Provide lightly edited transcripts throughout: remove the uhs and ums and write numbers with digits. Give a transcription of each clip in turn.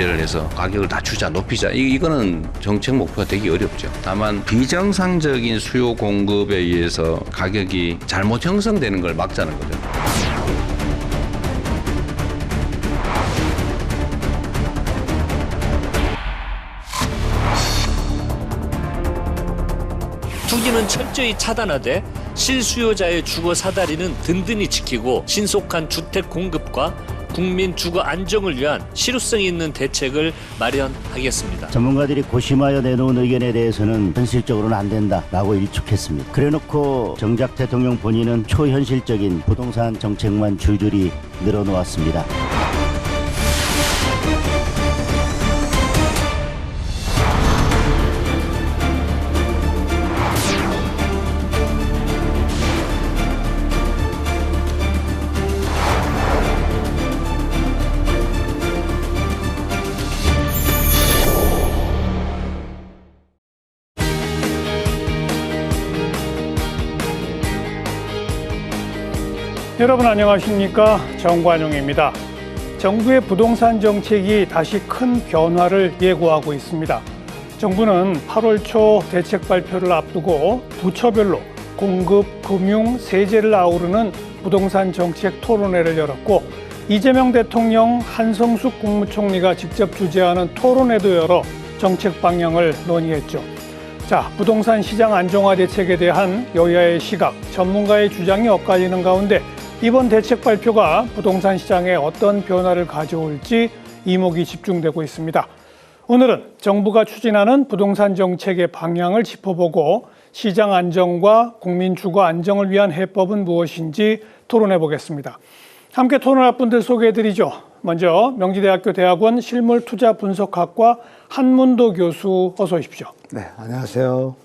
규제를 해서 가격을 낮추자, 높이자, 이거는 정책 목표가 되기 어렵죠. 다만 비정상적인 수요 공급에 의해서 가격이 잘못 형성되는 걸 막자는 거죠. 투기는 철저히 차단하되 실수요자의 주거 사다리는 든든히 지키고 신속한 주택 공급과 국민 주거 안정을 위한 실효성 있는 대책을 마련하겠습니다. 전문가들이 고심하여 내놓은 의견에 대해서는 현실적으로는 안 된다라고 일축했습니다. 그래놓고 정작 대통령 본인은 초현실적인 부동산 정책만 줄줄이 늘어놓았습니다. 여러분 안녕하십니까? 정관용입니다. 정부의 부동산 정책이 다시 큰 변화를 예고하고 있습니다. 정부는 8월 초 대책 발표를 앞두고 부처별로 공급, 금융, 세제를 아우르는 부동산 정책 토론회를 열었고 이재명 대통령, 한성숙 국무총리가 직접 주재하는 토론회도 열어 정책 방향을 논의했죠. 자, 부동산 시장 안정화 대책에 대한 여야의 시각, 전문가의 주장이 엇갈리는 가운데 이번 대책 발표가 부동산 시장에 어떤 변화를 가져올지 이목이 집중되고 있습니다. 오늘은 정부가 추진하는 부동산 정책의 방향을 짚어보고 시장 안정과 국민 주거 안정을 위한 해법은 무엇인지 토론해 보겠습니다. 함께 토론할 분들 소개해드리죠. 먼저 명지대학교 대학원 실물투자분석학과 한문도 교수 어서 오십시오. 네, 안녕하세요.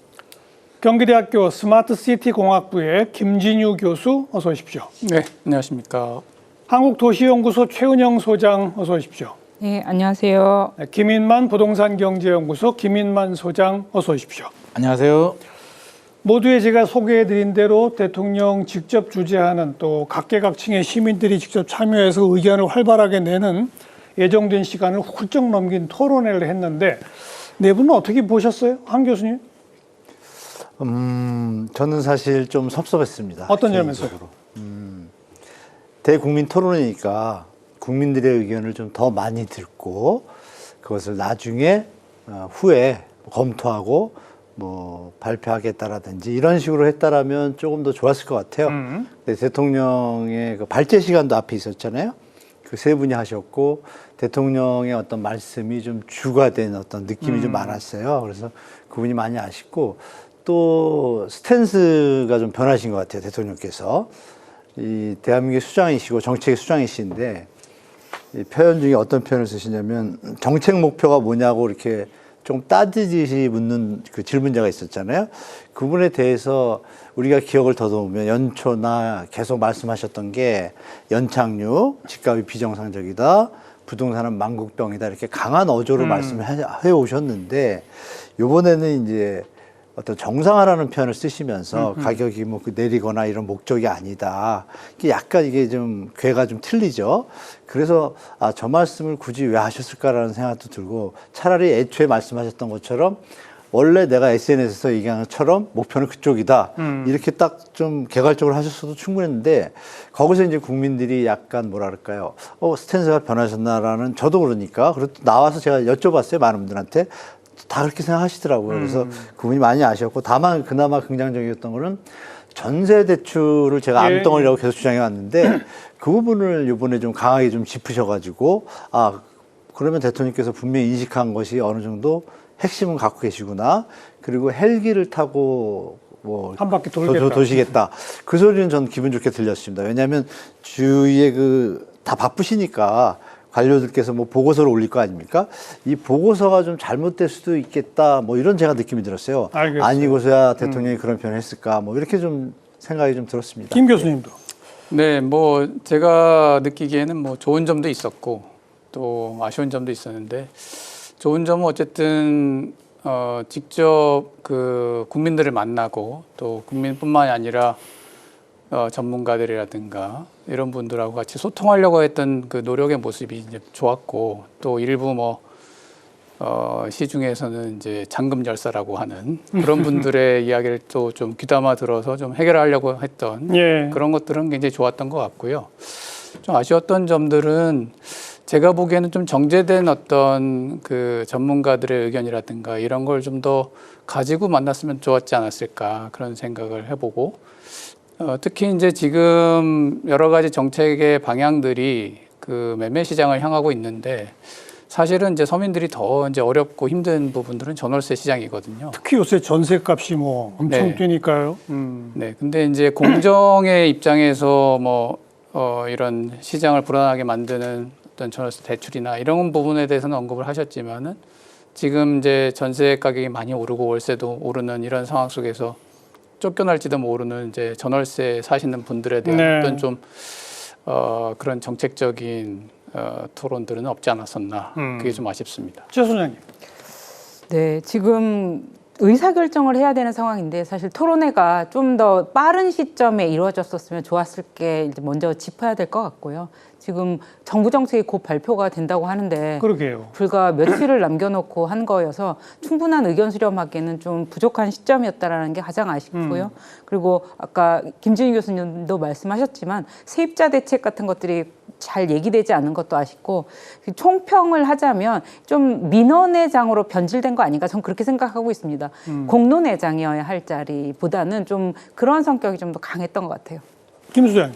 경기대학교 스마트시티공학부의 김진유 교수 어서 오십시오. 네, 안녕하십니까. 한국도시연구소 최은영 소장 어서 오십시오. 네, 안녕하세요. 김인만 부동산경제연구소 김인만 소장 어서 오십시오. 안녕하세요. 모두의 제가 소개해드린 대로 대통령 직접 주재하는 또 각계각층의 시민들이 직접 참여해서 의견을 활발하게 내는 예정된 시간을 훌쩍 넘긴 토론회를 했는데 네 분은 어떻게 보셨어요? 한 교수님? 저는 사실 좀 섭섭했습니다. 어떤 점에서요? 대국민 토론이니까 국민들의 의견을 좀 더 많이 듣고 그것을 나중에 후에 검토하고 뭐 발표하겠다라든지 이런 식으로 했다라면 조금 더 좋았을 것 같아요. 근데 대통령의 그 발제 시간도 앞에 있었잖아요. 그 세 분이 하셨고 대통령의 어떤 말씀이 좀 주가 된 어떤 느낌이 좀 많았어요. 그래서 그분이 많이 아쉽고 또 스탠스가 좀 변하신 것 같아요. 대통령께서 이 대한민국의 수장이시고 정책의 수장이신데 이 표현 중에 어떤 표현을 쓰시냐면 정책 목표가 뭐냐고 이렇게 좀 따지듯이 묻는 그 질문자가 있었잖아요. 그분에 대해서 우리가 기억을 더듬으면 연초나 계속 말씀하셨던 게 연착륙, 집값이 비정상적이다, 부동산은 만국병이다 이렇게 강한 어조로 말씀을 해 오셨는데 이번에는 이제 어떤 정상화라는 표현을 쓰시면서 가격이 뭐 내리거나 이런 목적이 아니다. 이게 약간 이게 좀 궤가 좀 틀리죠. 그래서 아, 저 말씀을 굳이 왜 하셨을까라는 생각도 들고 차라리 애초에 말씀하셨던 것처럼 원래 내가 SNS에서 얘기한 것처럼 목표는 그쪽이다. 이렇게 딱 좀 개괄적으로 하셨어도 충분했는데 거기서 이제 국민들이 약간 뭐랄까요. 스탠스가 변하셨나라는 저도 그러니까 그리고 나와서 제가 여쭤봤어요. 많은 분들한테. 다 그렇게 생각하시더라고요. 그래서 그분이 많이 아쉬웠고 다만 그나마 긍정적이었던 거는 전세 대출을 제가 암덩어리라고 계속 주장해 왔는데 그 부분을 이번에 좀 강하게 좀 짚으셔가지고 아 그러면 대통령께서 분명히 인식한 것이 어느 정도 핵심은 갖고 계시구나. 그리고 헬기를 타고 뭐 한 바퀴 돌겠다. 도시겠다. 그 소리는 전 기분 좋게 들렸습니다. 왜냐하면 주위에 다 바쁘시니까 관료들께서 뭐 보고서를 올릴 거 아닙니까? 이 보고서가 좀 잘못될 수도 있겠다. 뭐 이런 제가 느낌이 들었어요. 알겠어요. 아니고서야 대통령이 그런 표현을 했을까? 뭐 이렇게 좀 생각이 좀 들었습니다. 김 교수님도. 네, 뭐 제가 느끼기에는 뭐 좋은 점도 있었고 또 아쉬운 점도 있었는데 좋은 점은 어쨌든 직접 그 국민들을 만나고 또 국민뿐만이 아니라 전문가들이라든가 이런 분들하고 같이 소통하려고 했던 그 노력의 모습이 이제 좋았고 또 일부 뭐 시중에서는 이제 잔금 열사라고 하는 그런 분들의 이야기를 또 좀 귀담아 들어서 좀 해결하려고 했던 예. 그런 것들은 굉장히 좋았던 것 같고요. 좀 아쉬웠던 점들은 제가 보기에는 좀 정제된 어떤 그 전문가들의 의견이라든가 이런 걸 좀 더 가지고 만났으면 좋았지 않았을까 그런 생각을 해보고 특히 이제 지금 여러 가지 정책의 방향들이 그 매매 시장을 향하고 있는데 사실은 이제 서민들이 더 이제 어렵고 힘든 부분들은 전월세 시장이거든요. 특히 요새 전세값이 뭐 엄청 네. 뛰니까요. 네, 근데 이제 공정의 입장에서 뭐 이런 시장을 불안하게 만드는 어떤 전월세 대출이나 이런 부분에 대해서는 언급을 하셨지만은 지금 이제 전세 가격이 많이 오르고 월세도 오르는 이런 상황 속에서 쫓겨날지도 모르는 이제 전월세 사시는 분들에 대한 네. 어떤 좀 그런 정책적인 토론들은 없지 않았었나 그게 좀 아쉽습니다. 최 소장님. 네, 지금 의사결정을 해야 되는 상황인데 사실 토론회가 좀 더 빠른 시점에 이루어졌었으면 좋았을 게 이제 먼저 짚어야 될 것 같고요. 지금 정부 정책이 곧 발표가 된다고 하는데 그러게요. 불과 며칠을 남겨놓고 한 거여서 충분한 의견 수렴하기에는 좀 부족한 시점이었다라는 게 가장 아쉽고요. 그리고 아까 김준희 교수님도 말씀하셨지만 세입자 대책 같은 것들이 잘 얘기되지 않은 것도 아쉽고 총평을 하자면 좀 민원회장으로 변질된 거 아닌가 저는 그렇게 생각하고 있습니다. 공론회장이어야 할 자리보다는 좀 그런 성격이 좀 더 강했던 것 같아요. 김 소장님.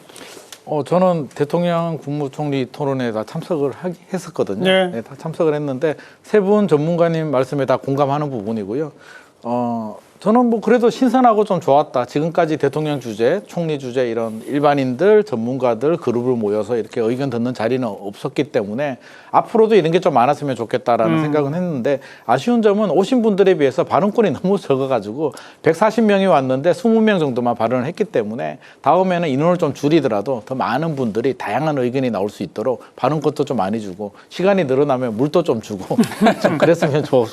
저는 대통령 국무총리 토론회에 다 참석을 했었거든요. 네. 네, 다 참석을 했는데 세 분 전문가님 말씀에 다 공감하는 부분이고요. 저는 뭐 그래도 신선하고 좀 좋았다. 지금까지 대통령 주재, 총리 주재 이런 일반인들, 전문가들 그룹을 모여서 이렇게 의견 듣는 자리는 없었기 때문에 앞으로도 이런 게 좀 많았으면 좋겠다라는 생각은 했는데 아쉬운 점은 오신 분들에 비해서 발언권이 너무 적어가지고 140명이 왔는데 20명 정도만 발언을 했기 때문에 다음에는 인원을 좀 줄이더라도 더 많은 분들이 다양한 의견이 나올 수 있도록 발언권도 좀 많이 주고 시간이 늘어나면 물도 좀 주고 좀 그랬으면 더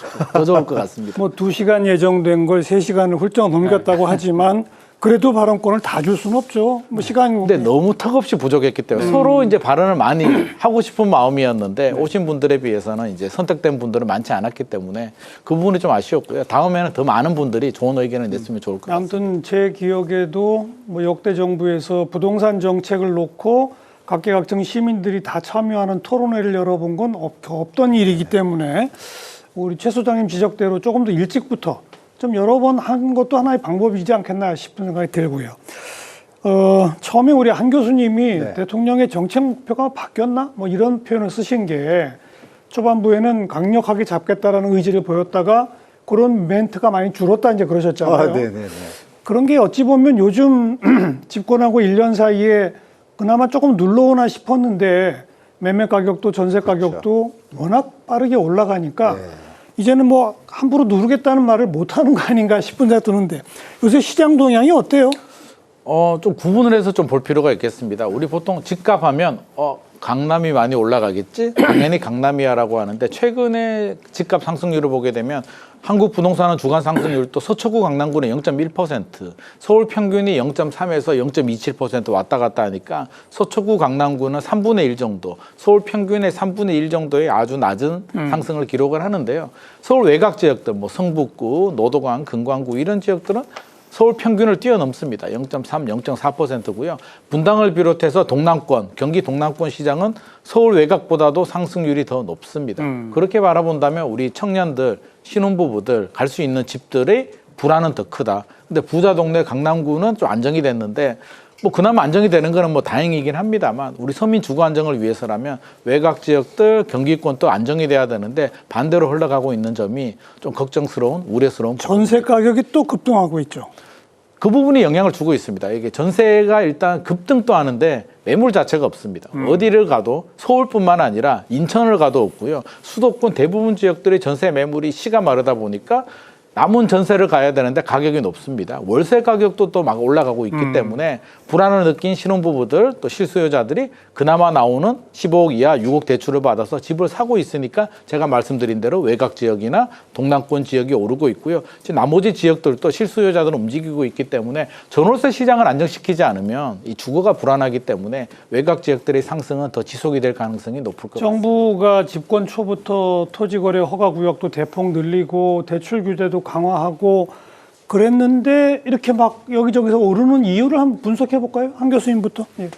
좋을 것 같습니다. 뭐 2시간 예정된 걸 3시간을 훌쩍 넘겼다고 하지만 그래도 발언권을 다 줄 수는 없죠. 뭐 시간이 근데 너무 턱없이 부족했기 때문에 서로 이제 발언을 많이 하고 싶은 마음이었는데 오신 분들에 비해서는 이제 선택된 분들은 많지 않았기 때문에 그 부분이 좀 아쉬웠고요. 다음에는 더 많은 분들이 좋은 의견을 냈으면 좋을 것 같습니다. 아무튼 제 기억에도 뭐 역대 정부에서 부동산 정책을 놓고 각계각층 시민들이 다 참여하는 토론회를 열어본 건 없던 일이기 때문에 우리 최 소장님 지적대로 조금 더 일찍부터 좀 여러 번 한 것도 하나의 방법이지 않겠나 싶은 생각이 들고요. 처음에 우리 한 교수님이 네. 대통령의 정책 목표가 바뀌었나? 뭐 이런 표현을 쓰신 게 초반부에는 강력하게 잡겠다라는 의지를 보였다가 그런 멘트가 많이 줄었다 이제 그러셨잖아요. 네네네. 그런 게 어찌 보면 요즘 집권하고 1년 사이에 그나마 조금 눌러오나 싶었는데 매매 가격도 전세 가격도 워낙 빠르게 올라가니까 네. 이제는 뭐 함부로 누르겠다는 말을 못하는 거 아닌가 싶은 생각이 드는데 요새 시장 동향이 어때요? 좀 구분을 해서 좀 볼 필요가 있겠습니다. 우리 보통 집값 하면 강남이 많이 올라가겠지? 당연히 강남이야라고 하는데 최근에 집값 상승률을 보게 되면 한국 부동산은 주간 상승률도 서초구 강남구는 0.1%, 서울 평균이 0.3에서 0.27% 왔다 갔다 하니까 서초구 강남구는 3분의 1 정도, 서울 평균의 3분의 1 정도의 아주 낮은 상승을 기록을 하는데요. 서울 외곽 지역들, 뭐 성북구, 노도강, 금광구 이런 지역들은 서울 평균을 뛰어넘습니다. 0.3, 0.4%고요. 분당을 비롯해서 동남권, 경기 동남권 시장은 서울 외곽보다도 상승률이 더 높습니다. 그렇게 바라본다면 우리 청년들, 신혼부부들 갈 수 있는 집들의 불안은 더 크다. 근데 부자 동네 강남구는 좀 안정이 됐는데 뭐 그나마 안정이 되는 거는 뭐 다행이긴 합니다만 우리 서민 주거 안정을 위해서라면 외곽 지역들 경기권도 안정이 돼야 되는데 반대로 흘러가고 있는 점이 좀 걱정스러운 우려스러운 전세 가격이 또 급등하고 있죠. 그 부분이 영향을 주고 있습니다. 이게 전세가 일단 급등도 하는데 매물 자체가 없습니다. 어디를 가도 서울뿐만 아니라 인천을 가도 없고요. 수도권 대부분 지역들의 전세 매물이 시가 마르다 보니까 남은 전세를 가야 되는데 가격이 높습니다. 월세 가격도 또 막 올라가고 있기 때문에 불안을 느낀 신혼부부들 또 실수요자들이 그나마 나오는 15억 이하 6억 대출을 받아서 집을 사고 있으니까 제가 말씀드린 대로 외곽 지역이나 동남권 지역이 오르고 있고요. 지금 나머지 지역들도 실수요자들은 움직이고 있기 때문에 전월세 시장을 안정시키지 않으면 이 주거가 불안하기 때문에 외곽 지역들의 상승은 더 지속이 될 가능성이 높을 것 같습니다. 정부가 집권 초부터 토지거래 허가구역도 대폭 늘리고 대출 규제도 강화하고 그랬는데 이렇게 막 여기저기서 오르는 이유를 한번 분석해 볼까요? 한 교수님부터. 예.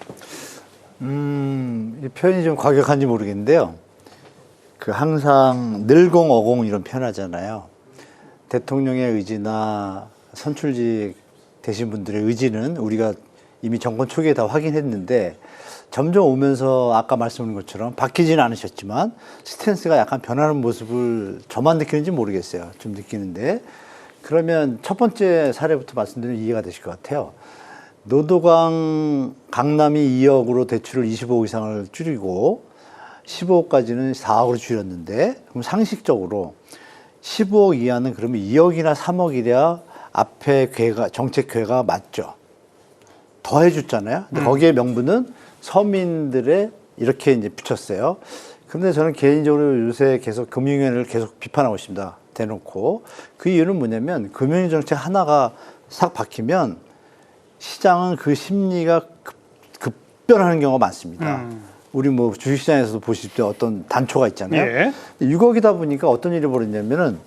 이 표현이 좀 과격한지 모르겠는데요. 그 항상 늘공어공 이런 표현 하잖아요. 대통령의 의지나 선출직 되신 분들의 의지는 우리가 이미 정권 초기에 다 확인했는데 점점 오면서 아까 말씀드린 것처럼 바뀌지는 않으셨지만 스탠스가 약간 변하는 모습을 저만 느끼는지 모르겠어요. 좀 느끼는데 그러면 첫 번째 사례부터 말씀드리면 이해가 되실 것 같아요. 노도강 강남이 2억으로 대출을 25억 이상을 줄이고 15억까지는 4억으로 줄였는데 그럼 상식적으로 15억 이하는 그러면 2억이나 3억이랴 앞에 정책 궤가 맞죠. 더 해줬잖아요. 근데 거기에 명분은 서민들의 이렇게 이제 붙였어요. 그런데 저는 개인적으로 요새 계속 금융위원회를 계속 비판하고 있습니다. 대놓고. 그 이유는 뭐냐면 금융정책 하나가 싹 바뀌면 시장은 그 심리가 급변하는 경우가 많습니다. 우리 뭐 주식시장에서도 보실 때 어떤 단초가 있잖아요. 예. 6억이다 보니까 어떤 일이 벌어졌냐면은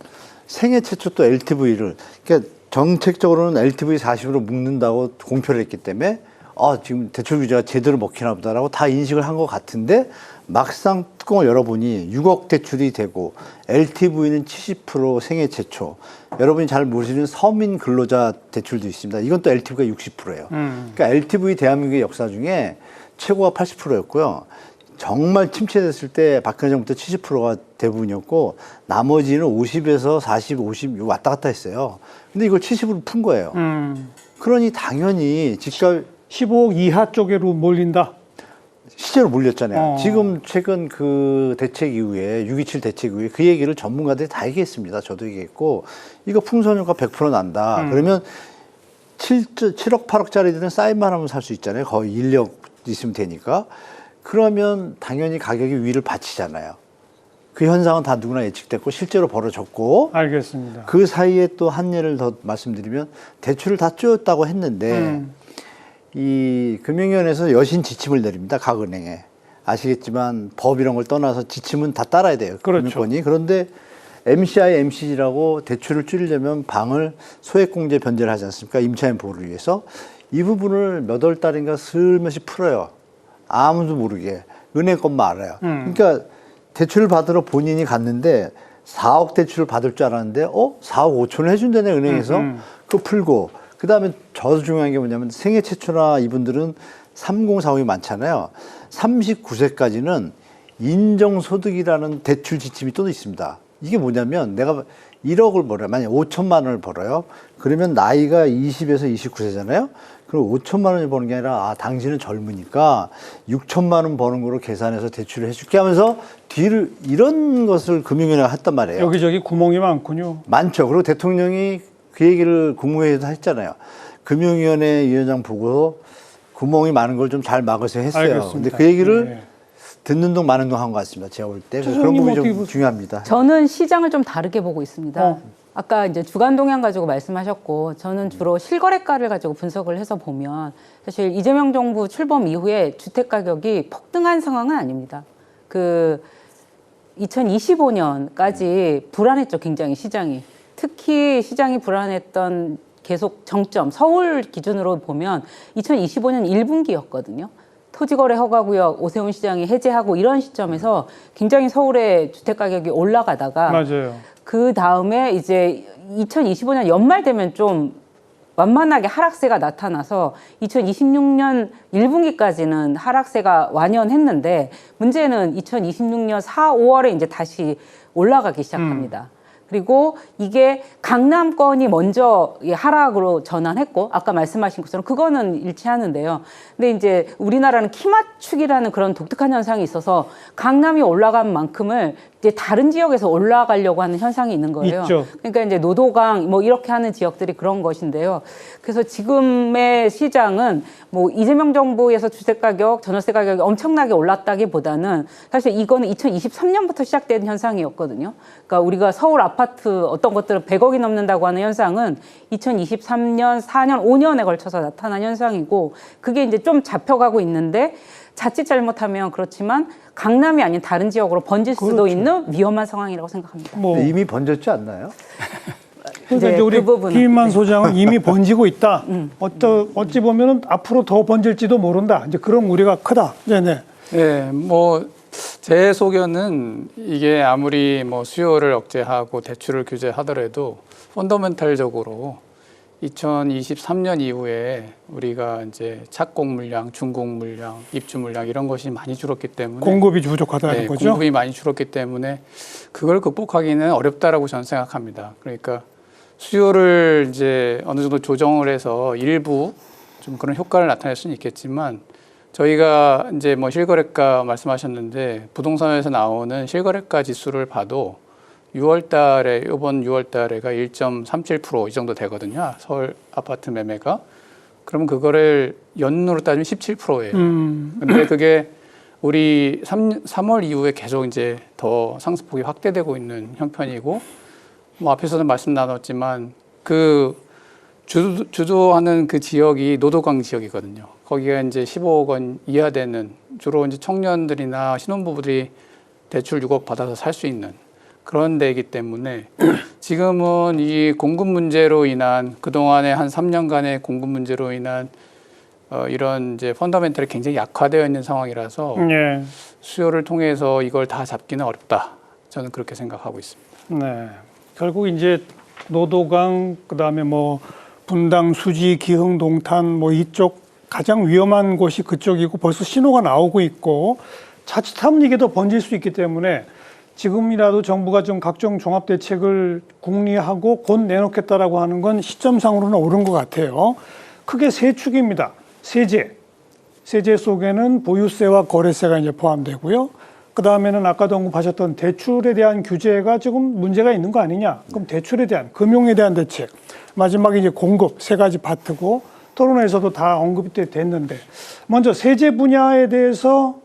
생애 최초 또 LTV를 그러니까 정책적으로는 LTV 40으로 묶는다고 공표를 했기 때문에 지금 대출 규제가 제대로 먹히나 보다라고 다 인식을 한 것 같은데 막상 뚜껑을 열어보니 6억 대출이 되고 LTV는 70% 생애 최초. 여러분이 잘 모르시는 서민 근로자 대출도 있습니다. 이건 또 LTV가 60%예요. 그러니까 LTV 대한민국의 역사 중에 최고가 80%였고요. 정말 침체됐을 때 박근혜 정부 때 70%가 대부분이었고 나머지는 50에서 40, 50 왔다 갔다 했어요. 근데 이걸 70으로 푼 거예요. 그러니 당연히 집값 15억 이하 쪽으로 몰린다. 실제로 몰렸잖아요. 지금 최근 그 대책 이후에 6.27 대책 이후에 그 얘기를 전문가들이 다 얘기했습니다. 저도 얘기했고 이거 풍선효과 100% 난다. 그러면 7억 8억짜리들은 사인만 하면 살 수 있잖아요. 거의 인력 있으면 되니까. 그러면 당연히 가격이 위를 받치잖아요. 그 현상은 다 누구나 예측됐고 실제로 벌어졌고. 알겠습니다. 그 사이에 또 한 예를 더 말씀드리면 대출을 다 쪼였다고 했는데 이 금융위원회에서 여신 지침을 내립니다. 각 은행에. 아시겠지만 법 이런 걸 떠나서 지침은 다 따라야 돼요. 그렇죠. 금융권이. 그런데 MCI, MCG라고 대출을 줄이려면 방을 소액공제 변제를 하지 않습니까? 임차인 보호를 위해서. 이 부분을 몇 월 달인가 슬며시 풀어요. 아무도 모르게. 은행 것만 알아요. 그러니까 대출을 받으러 본인이 갔는데 4억 대출을 받을 줄 알았는데 4억 5천을 해준다네 은행에서. 그거 풀고 그 다음에 더 중요한 게 뭐냐면 생애 최초나 이분들은 3040이 많잖아요. 39세까지는 인정소득이라는 대출 지침이 또 있습니다. 이게 뭐냐면 내가 1억을 벌어요. 만약에 5천만 원을 벌어요. 그러면 나이가 20에서 29세잖아요. 그럼 5천만 원을 버는 게 아니라 당신은 젊으니까 6천만 원 버는 거로 계산해서 대출을 해줄게 하면서 뒤를 이런 것을 금융위원회가 했단 말이에요. 여기저기 구멍이 많군요. 많죠. 그리고 대통령이 그 얘기를 국무회의에서 했잖아요. 금융위원회 위원장 보고 구멍이 많은 걸 좀 잘 막으세요 했어요. 알겠습니다. 근데 그 얘기를 네. 듣는 동 마는 동 한 것 같습니다. 제가 볼 때. 그런 선생님 부분이 어떻게 좀 보세요? 중요합니다. 저는 시장을 좀 다르게 보고 있습니다. 아까 이제 주간 동향 가지고 말씀하셨고 저는 주로 실거래가를 가지고 분석을 해서 보면 사실 이재명 정부 출범 이후에 주택 가격이 폭등한 상황은 아닙니다. 그 2025년까지 불안했죠, 굉장히 시장이. 특히 시장이 불안했던 계속 정점, 서울 기준으로 보면 2025년 1분기였거든요. 토지거래 허가구역 오세훈 시장이 해제하고 이런 시점에서 굉장히 서울의 주택 가격이 올라가다가 맞아요. 그 다음에 이제 2025년 연말 되면 좀 완만하게 하락세가 나타나서 2026년 1분기까지는 하락세가 완연했는데 문제는 2026년 4, 5월에 이제 다시 올라가기 시작합니다. 그리고 이게 강남권이 먼저 하락으로 전환했고 아까 말씀하신 것처럼 그거는 일치하는데요. 근데 이제 우리나라는 키맞추기라는 그런 독특한 현상이 있어서 강남이 올라간 만큼을 이제 다른 지역에서 올라가려고 하는 현상이 있는 거예요. 있죠. 그러니까 이제 노도강 뭐 이렇게 하는 지역들이 그런 것인데요. 그래서 지금의 시장은 뭐 이재명 정부에서 주택 가격, 전월세 가격이 엄청나게 올랐다기보다는 사실 이거는 2023년부터 시작된 현상이었거든요. 그러니까 우리가 서울 아파트 어떤 것들은 100억이 넘는다고 하는 현상은 2023년, 4년, 5년에 걸쳐서 나타난 현상이고 그게 이제 좀 잡혀가고 있는데 자칫 잘못하면 그렇지만 강남이 아닌 다른 지역으로 번질 수도 그렇죠. 있는 위험한 상황이라고 생각합니다. 뭐 이미 번졌지 않나요? 그러니까 네, 이제 우리 그 부분은. 김인만 소장은 이미 번지고 있다. 어찌 보면은 앞으로 더 번질지도 모른다. 이제 그런 우려가 크다. 네네. 네, 뭐 제 소견은 이게 아무리 뭐 수요를 억제하고 대출을 규제하더라도 펀더멘탈적으로 2023년 이후에 우리가 이제 착공 물량, 준공 물량, 입주 물량 이런 것이 많이 줄었기 때문에 공급이 부족하다는 네, 거죠. 공급이 많이 줄었기 때문에 그걸 극복하기는 어렵다라고 저는 생각합니다. 그러니까 수요를 이제 어느 정도 조정을 해서 일부 좀 그런 효과를 나타낼 수는 있겠지만 저희가 이제 뭐 실거래가 말씀하셨는데 부동산에서 나오는 실거래가 지수를 봐도 6월 달에 이번 6월 달에가 1.37% 이 정도 되거든요. 서울 아파트 매매가. 그러면 그거를 연으로 따지면 17%예요. 근데 그게 우리 3월 이후에 계속 이제 더 상승폭이 확대되고 있는 형편이고 뭐 앞에서도 말씀 나눴지만 그 주도하는 그 지역이 노도강 지역이거든요. 거기가 이제 15억 원 이하 되는 주로 이제 청년들이나 신혼부부들이 대출 6억 받아서 살 수 있는 그런 데이기 때문에 지금은 이 공급 문제로 인한 그동안의 한 3년간의 공급 문제로 인한 이런 이제 펀더멘털이 굉장히 약화되어 있는 상황이라서 예. 수요를 통해서 이걸 다 잡기는 어렵다. 저는 그렇게 생각하고 있습니다. 네. 결국 이제 노도강 그다음에 뭐 분당, 수지, 기흥, 동탄 뭐 이쪽 가장 위험한 곳이 그쪽이고 벌써 신호가 나오고 있고 자칫하면 이게 더 번질 수 있기 때문에 지금이라도 정부가 좀 각종 종합 대책을 궁리하고 곧 내놓겠다라고 하는 건 시점상으로는 옳은 것 같아요. 크게 세 축입니다. 세제 속에는 보유세와 거래세가 이제 포함되고요. 그 다음에는 아까도 언급하셨던 대출에 대한 규제가 지금 문제가 있는 거 아니냐. 그럼 대출에 대한, 금융에 대한 대책. 마지막에 이제 공급 세 가지 파트고 토론회에서도 다 언급이 됐는데 먼저 세제 분야에 대해서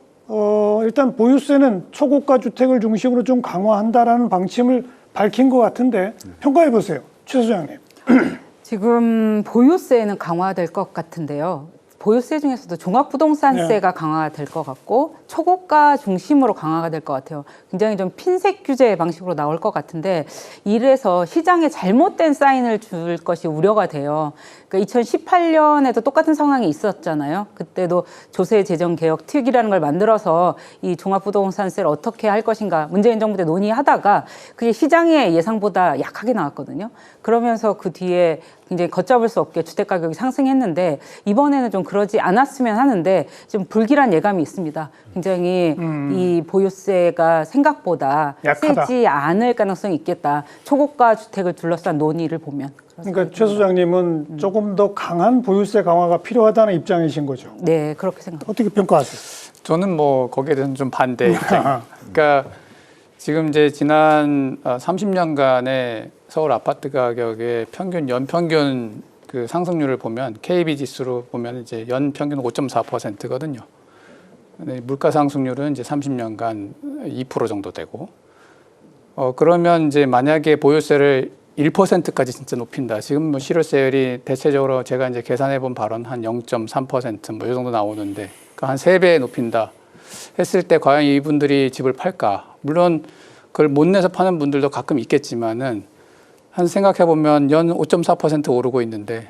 일단 보유세는 초고가 주택을 중심으로 좀 강화한다라는 방침을 밝힌 것 같은데 평가해 보세요. 최 소장님. 지금 보유세는 강화될 것 같은데요. 보유세 중에서도 종합부동산세가 강화가 될 것 같고 초고가 중심으로 강화가 될 것 같아요. 굉장히 좀 핀셋 규제 방식으로 나올 것 같은데 이래서 시장에 잘못된 사인을 줄 것이 우려가 돼요. 그러니까 2018년에도 똑같은 상황이 있었잖아요. 그때도 조세재정개혁 특위라는 걸 만들어서 이 종합부동산세를 어떻게 할 것인가 문재인 정부 때 논의하다가 그게 시장의 예상보다 약하게 나왔거든요. 그러면서 그 뒤에 굉장히 걷잡을 수 없게 주택가격이 상승했는데 이번에는 좀 그러지 않았으면 하는데 좀 불길한 예감이 있습니다. 굉장히 이 보유세가 생각보다 약하다. 세지 않을 가능성이 있겠다. 초고가 주택을 둘러싼 논의를 보면. 그러니까 최 소장님은 조금 더 강한 보유세 강화가 필요하다는 입장이신 거죠. 네, 그렇게 생각합니다. 어떻게 평가하세요? 저는 뭐 거기에 대해서는 좀 반대 입장. 그러니까 지금 이제 지난 30년간의 서울 아파트 가격의 평균 연평균 그 상승률을 보면 KB 지수로 보면 이제 연평균 5.4%거든요. 물가 상승률은 이제 30년간 2% 정도 되고 그러면 이제 만약에 보유세를 1%까지 진짜 높인다. 지금 뭐 실효세율이 대체적으로 제가 이제 계산해 본 바로는 한 0.3% 뭐 이 정도 나오는데 한 3배 높인다 했을 때 과연 이분들이 집을 팔까? 물론 그걸 못 내서 파는 분들도 가끔 있겠지만은 한 생각해 보면 연 5.4% 오르고 있는데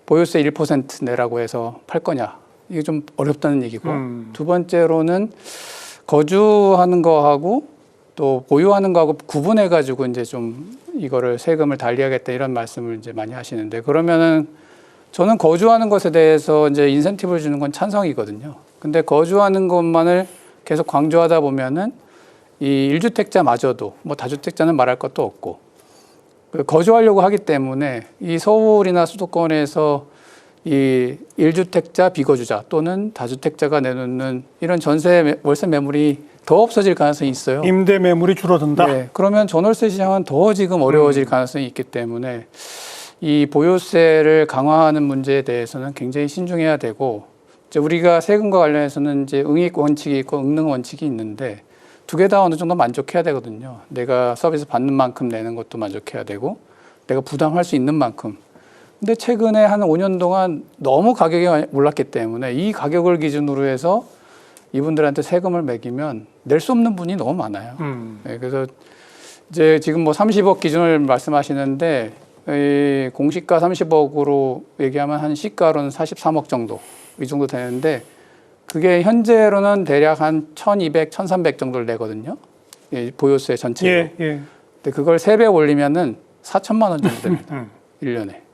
보유세 1% 내라고 해서 팔 거냐? 이게 좀 어렵다는 얘기고 두 번째로는 거주하는 거하고 또 보유하는 거하고 구분해 가지고 이제 좀 이거를 세금을 달리하겠다 이런 말씀을 이제 많이 하시는데 그러면은 저는 거주하는 것에 대해서 이제 인센티브를 주는 건 찬성이거든요. 근데 거주하는 것만을 계속 강조하다 보면은 이 1주택자마저도 뭐 다주택자는 말할 것도 없고 거주하려고 하기 때문에 이 서울이나 수도권에서 이 1주택자 비거주자 또는 다주택자가 내놓는 이런 전세 월세 매물이 더 없어질 가능성이 있어요. 임대 매물이 줄어든다. 네, 그러면 전월세 시장은 더 지금 어려워질 가능성이 있기 때문에 이 보유세를 강화하는 문제에 대해서는 굉장히 신중해야 되고, 이제 우리가 세금과 관련해서는 이제 응익 원칙이 있고 응능 원칙이 있는데 두 개 다 어느 정도 만족해야 되거든요. 내가 서비스 받는 만큼 내는 것도 만족해야 되고 내가 부담할 수 있는 만큼. 근데 최근에 한 5년 동안 너무 가격이 올랐기 때문에 이 가격을 기준으로 해서 이분들한테 세금을 매기면 낼 수 없는 분이 너무 많아요. 네, 그래서 이제 지금 뭐 30억 기준을 말씀하시는데 이 공시가 30억으로 얘기하면 한 시가로는 43억 정도 이 정도 되는데 그게 현재로는 대략 한 1,200, 1,300 정도를 내거든요. 예, 보유세 전체로. 예, 예. 근데 그걸 3배 올리면은 4천만 원 정도 됩니다. 1년에.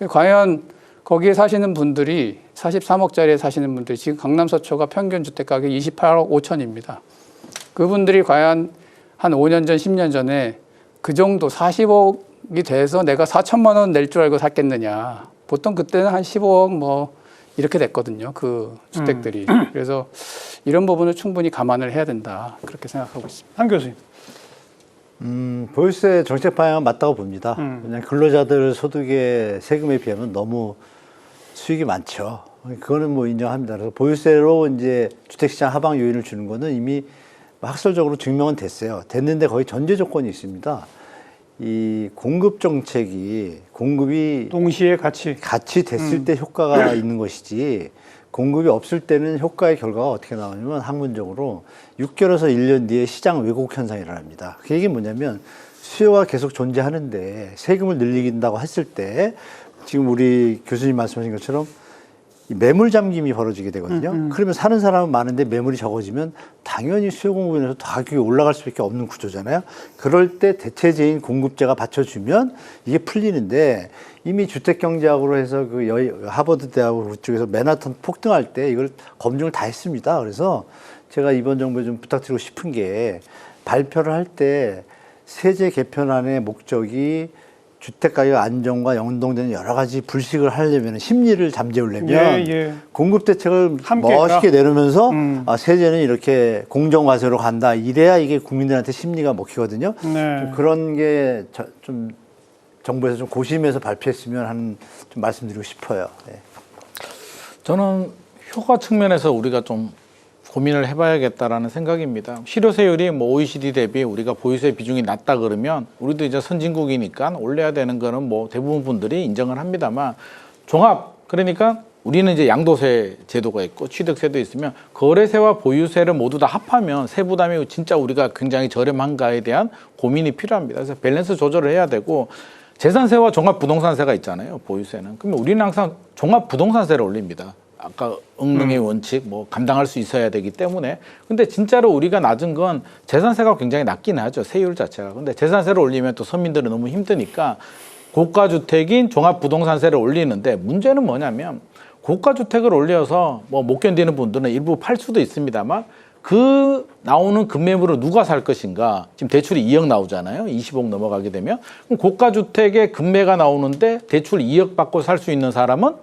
과연 거기에 사시는 분들이 43억짜리에 사시는 분들이 지금 강남 서초가 평균 주택 가격이 28억 5천입니다. 그분들이 과연 한 5년 전, 10년 전에 그 정도 40억이 돼서 내가 4천만 원 낼 줄 알고 샀겠느냐. 보통 그때는 한 15억 뭐 이렇게 됐거든요. 그 주택들이. 그래서 이런 부분을 충분히 감안을 해야 된다. 그렇게 생각하고 있습니다. 한 교수님. 보유세 정책 방향은 맞다고 봅니다. 그냥 근로자들 소득의 세금에 비하면 너무 수익이 많죠. 그거는 뭐 인정합니다. 그래서 보유세로 이제 주택시장 하방 요인을 주는 거는 이미 학설적으로 증명은 됐어요. 됐는데 거의 전제 조건이 있습니다. 이 공급 정책이 공급이 동시에 같이 됐을 때 효과가 있는 것이지 공급이 없을 때는 효과의 결과가 어떻게 나오냐면 학문적으로 6개월에서 1년 뒤에 시장 왜곡 현상이 일어납니다. 그 얘기는 뭐냐면 수요가 계속 존재하는데 세금을 늘린다고 했을 때 지금 우리 교수님 말씀하신 것처럼 이 매물 잠김이 벌어지게 되거든요. 그러면 사는 사람은 많은데 매물이 적어지면 당연히 수요 공급에 인해서 가격이 올라갈 수밖에 없는 구조잖아요. 그럴 때 대체제인 공급자가 받쳐주면 이게 풀리는데 이미 주택경제학으로 해서 그 하버드 대학 쪽에서 맨하탄 폭등할 때 이걸 검증을 다 했습니다. 그래서 제가 이번 정부에 좀 부탁드리고 싶은 게 발표를 할 때 세제 개편안의 목적이 주택가격 안정과 연동되는 여러 가지 불식을 하려면 심리를 잠재우려면 공급 대책을 멋있게 내놓으면서 세제는 이렇게 공정과세로 간다. 이래야 이게 국민들한테 심리가 먹히거든요. 좀 그런 게 좀 정부에서 좀 고심해서 발표했으면 하는 좀 말씀드리고 싶어요. 네. 저는 효과 측면에서 우리가 좀 고민을 해봐야겠다라는 생각입니다. 실효세율이 뭐 OECD 대비 우리가 보유세 비중이 낮다 그러면 우리도 이제 선진국이니까 올려야 되는 거는 뭐 대부분 분들이 인정을 합니다만 종합 그러니까 우리는 이제 양도세 제도가 있고 취득세도 있으면 거래세와 보유세를 모두 다 합하면 세부담이 진짜 우리가 굉장히 저렴한가에 대한 고민이 필요합니다. 그래서 밸런스 조절을 해야 되고 재산세와 종합부동산세가 있잖아요. 보유세는. 그러면 우리는 항상 종합부동산세를 올립니다. 아까 응능의 원칙 뭐 감당할 수 있어야 되기 때문에. 근데 진짜로 우리가 낮은 건 재산세가 굉장히 낮긴 하죠. 세율 자체가. 근데 재산세를 올리면 또 서민들은 너무 힘드니까 고가주택인 종합부동산세를 올리는데 문제는 뭐냐면 고가주택을 올려서 뭐 못 견디는 분들은 일부 팔 수도 있습니다만 그 나오는 급매물을 누가 살 것인가. 지금 대출이 2억 나오잖아요. 20억 넘어가게 되면. 그럼 고가주택에 급매가 나오는데 대출 2억 받고 살 수 있는 사람은